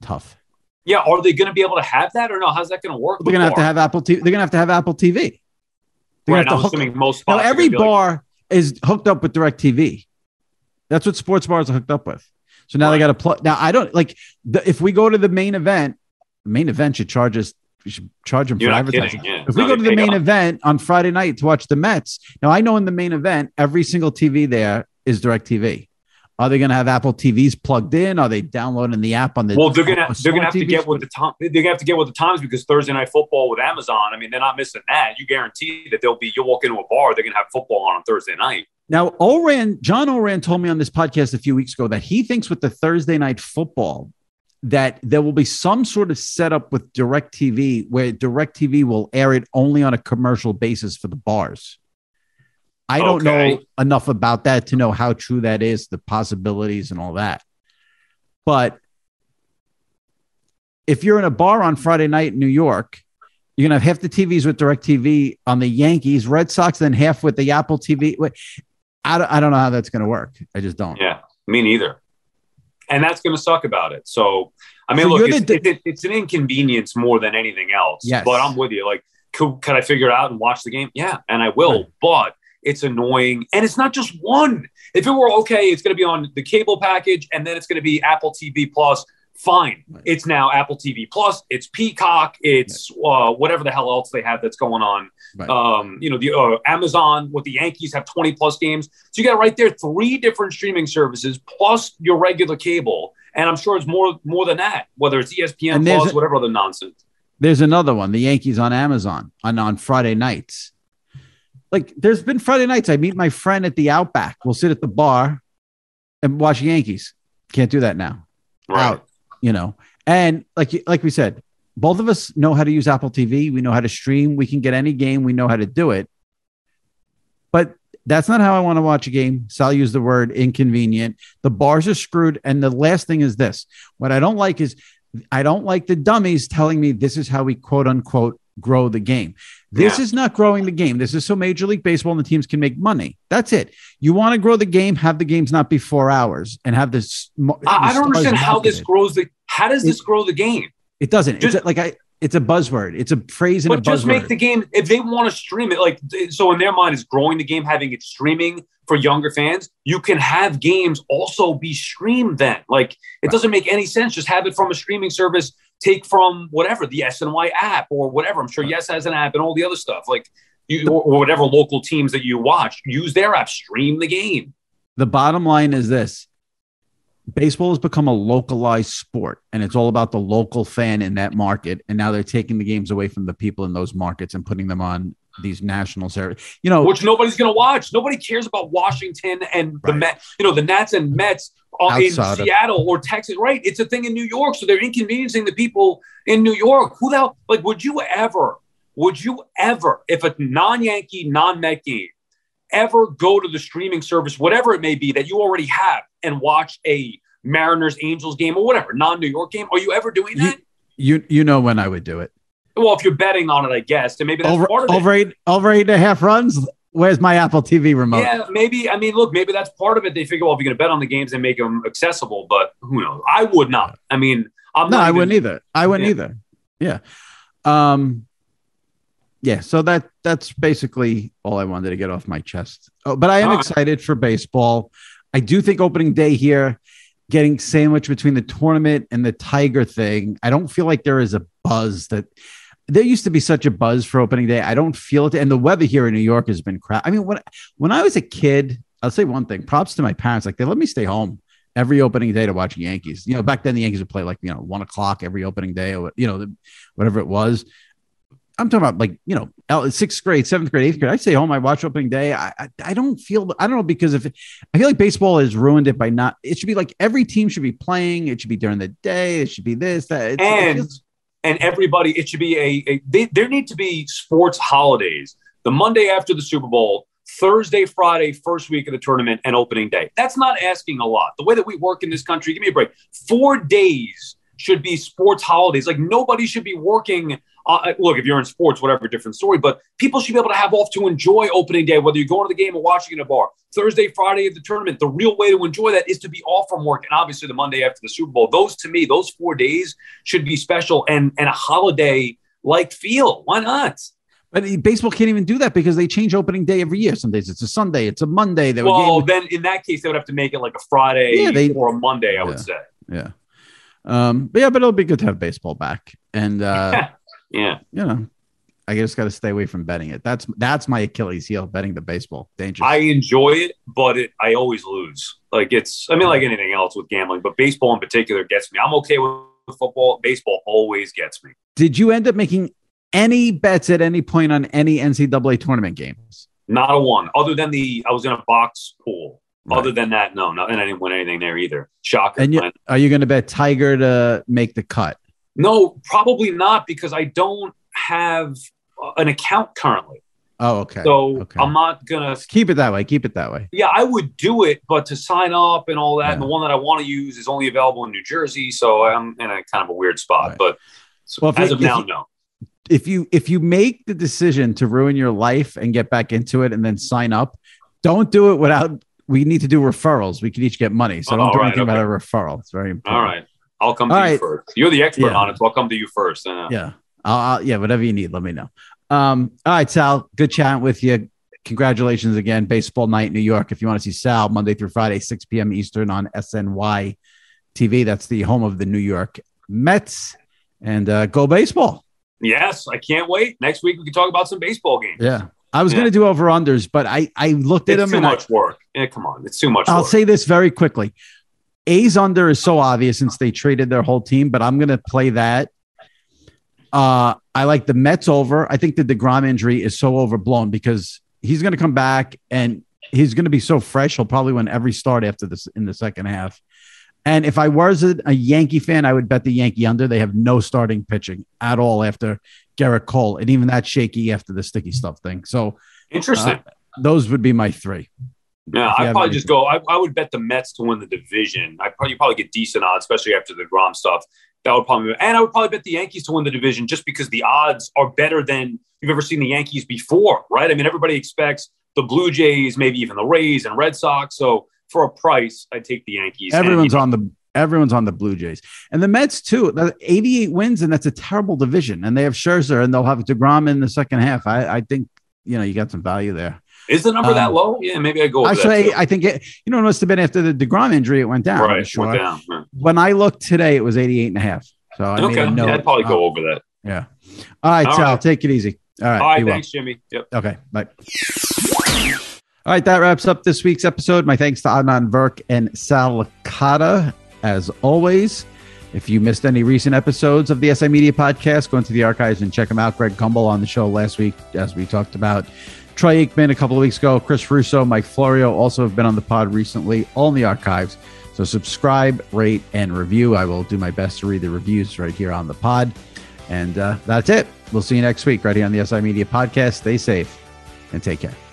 tough. Yeah, are they going to be able to have that or no? How's that going to work? They're going to have to have Apple TV. They're going to have to have Apple TV. Right, I'm assuming most spots. Now, every bar is hooked up with DirecTV. That's what sports bars are hooked up with. So now they got to plug. Now, I don't like if we go to the main event should charge us. We should charge them for advertising. Yeah. If we go to the main event on Friday night to watch the Mets, now I know in the main event, every single TV there is DirecTV. Are they going to have Apple TVs plugged in? Are they downloading the app on the? Well, they're going to have to get with the time. They're going to have to get with the times because Thursday Night Football with Amazon. I mean, they're not missing that. You guarantee that you'll walk into a bar, they're going to have football on Thursday night. Now, John Oran told me on this podcast a few weeks ago that he thinks with the Thursday Night Football that there will be some sort of setup with DirecTV where DirecTV will air it only on a commercial basis for the bars. I don't know enough about that to know how true that is, the possibilities and all that. But if you're in a bar on Friday night in New York, you're going to have half the TVs with DirecTV on the Yankees, Red Sox, then half with the Apple TV. I don't know how that's going to work. I just don't. Yeah, me neither. And that's going to suck about it. So, I mean, look, it's an inconvenience more than anything else. Yes. But I'm with you. Like, could I figure it out and watch the game? Yeah, and I will. Right. But it's annoying. And it's not just one. If it were it's going to be on the cable package and then it's going to be Apple TV Plus. Fine. Right. It's now Apple TV Plus. It's Peacock. It's whatever the hell else they have that's going on. Right. The Amazon with the Yankees have 20 plus games. So you got right there 3 different streaming services plus your regular cable. And I'm sure it's more than that, whether it's ESPN Plus, whatever other nonsense. There's another one, the Yankees on Amazon on Friday nights. Like there's been Friday nights. I meet my friend at the Outback. We'll sit at the bar and watch Yankees. Can't do that now. Right. Out. And like we said, both of us know how to use Apple TV. We know how to stream. We can get any game. We know how to do it. But That's not how I want to watch a game. Sal used the word inconvenient. The bars are screwed. And the last thing is this. What I don't like is I don't like the dummies telling me this is how we quote unquote grow the game. This is not growing the game. This is so Major League Baseball and the teams can make money. That's it. You want to grow the game, have the games not be 4 hours and have this. I don't understand how this grows how does this grow the game? It doesn't. It's a buzzword. It's a phrase in a buzzword. But just make the game, if they want to stream it, so in their mind is growing the game, having it streaming for younger fans. You can have games also be streamed then. It doesn't make any sense. Just have it from a streaming service, take from whatever, the SNY app or whatever. I'm sure Yes has an app and all the other stuff. Or whatever local teams that you watch, use their app, stream the game. The bottom line is this. Baseball has become a localized sport, and it's all about the local fan in that market. And now they're taking the games away from the people in those markets and putting them on these national series. Which nobody's going to watch. Nobody cares about Washington and the Mets. The Nats and Mets in Seattle or Texas. Right? It's a thing in New York, so they're inconveniencing the people in New York. Who the hell? Would you ever, if a non-Yankee, non-Met game, ever go to the streaming service, whatever it may be that you already have, and watch a Mariners Angels game or whatever non-New York game? Are you ever doing that? You know when I would do it. Well, if you're betting on it, I guess, and maybe that's part of it. Over 8.5 runs. Where's my Apple TV remote? Yeah, maybe. I mean, look, maybe that's part of it. They figure, well, if you're going to bet on the games, they make them accessible. But who knows? I would not. I mean, I wouldn't either. Yeah. Yeah, so that's basically all I wanted to get off my chest. But I am excited for baseball. I do think opening day here, getting sandwiched between the tournament and the Tiger thing, I don't feel like there is a buzz that there used to be such a buzz for opening day. I don't feel it. And the weather here in New York has been crap. I mean, when I was a kid, I'll say one thing, props to my parents. They let me stay home every opening day to watch Yankees. Back then the Yankees would play 1 o'clock every opening day or, whatever it was. I'm talking about 6th grade, 7th grade, 8th grade. I stay home. I watch opening day. I don't know, because I feel like baseball has ruined it by not. It should be every team should be playing. It should be during the day. It should be this, that. And everybody. It should be there need to be sports holidays. The Monday after the Super Bowl, Thursday, Friday, first week of the tournament, and opening day. That's not asking a lot. The way that we work in this country, give me a break. 4 days should be sports holidays. Nobody should be working. Look, if you're in sports, whatever, different story, but people should be able to have off to enjoy opening day, whether you're going to the game or watching in a bar. Thursday, Friday of the tournament, the real way to enjoy that is to be off from work. And obviously the Monday after the Super Bowl, those 4 days should be special and a holiday-like feel. Why not? But baseball can't even do that because they change opening day every year. Some days it's a Sunday, it's a Monday. Then in that case, they would have to make it a Friday or a Monday, I would say. Yeah. But it'll be good to have baseball back. And yeah, I just got to stay away from betting it. That's my Achilles heel, betting the baseball. Dangerous. I enjoy it, but I always lose. Like anything else with gambling, but baseball in particular gets me. I'm okay with football. Baseball always gets me. Did you end up making any bets at any point on any NCAA tournament games? Not a one, other than I was in a box pool. Right. Other than that, no, and I didn't win anything there either. Shocker. And are you going to bet Tiger to make the cut? No, probably not, because I don't have an account currently. Oh, okay. So I'm not going to keep it that way. Yeah, I would do it, but to sign up and all that, and the one that I want to use is only available in New Jersey. So I'm in a kind of a weird spot, right. But as of now, no. If you make the decision to ruin your life and get back into it and then sign up, don't do it without, we need to do referrals. We can each get money. So don't do anything about a referral. It's very important. All right. I'll come to you first. You're the expert on it, so I'll come to you first. Yeah. I'll whatever you need, let me know. All right, Sal, good chatting with you. Congratulations again. Baseball night, New York. If you want to see Sal, Monday through Friday, 6 p.m. Eastern on SNY TV. That's the home of the New York Mets. And go baseball. Yes, I can't wait. Next week we can talk about some baseball games. Yeah. I was going to do over-unders, but I looked at them. It's too much work. Yeah, come on. It's too much I'll work. say this very quickly. A's under is so obvious since they traded their whole team, but I'm going to play that. I like the Mets over. I think the DeGrom injury is so overblown because he's going to come back and he's going to be so fresh. He'll probably win every start after this in the second half. And if I was a Yankee fan, I would bet the Yankee under. They have no starting pitching at all after Garrett Cole, and even that shaky after the sticky stuff thing. So interesting. those would be my three. Yeah, I'd probably just go. I would bet the Mets to win the division. You probably get decent odds, especially after the Grom stuff. That would probably, and I would probably bet the Yankees to win the division just because the odds are better than you've ever seen the Yankees before, right? I mean, everybody expects the Blue Jays, maybe even the Rays and Red Sox. So for a price, I'd take the Yankees. Everyone's on the Blue Jays, and the Mets too. 88 wins, and that's a terrible division. And they have Scherzer, and they'll have DeGrom in the second half. I think you got some value there. Is the number that low? Yeah, maybe I go with actually, I think it must have been after the DeGrom injury, it went down. Right, sure. Went down. Right. When I looked today, it was 88.5. So I made a note. I'd probably go over that. Yeah. All right, Sal, take it easy. All right. Thanks, Jimmy. Yep. Okay, bye. All right, that wraps up this week's episode. My thanks to Adnan Virk and Sal Licata, as always. If you missed any recent episodes of the SI Media Podcast, go into the archives and check them out. Greg Gumbel on the show last week, as we talked about. Troy Aikman a couple of weeks ago, Chris Russo, Mike Florio also have been on the pod recently, all in the archives. So subscribe, rate, and review. I will do my best to read the reviews right here on the pod. And that's it. We'll see you next week right here on the SI Media Podcast. Stay safe and take care.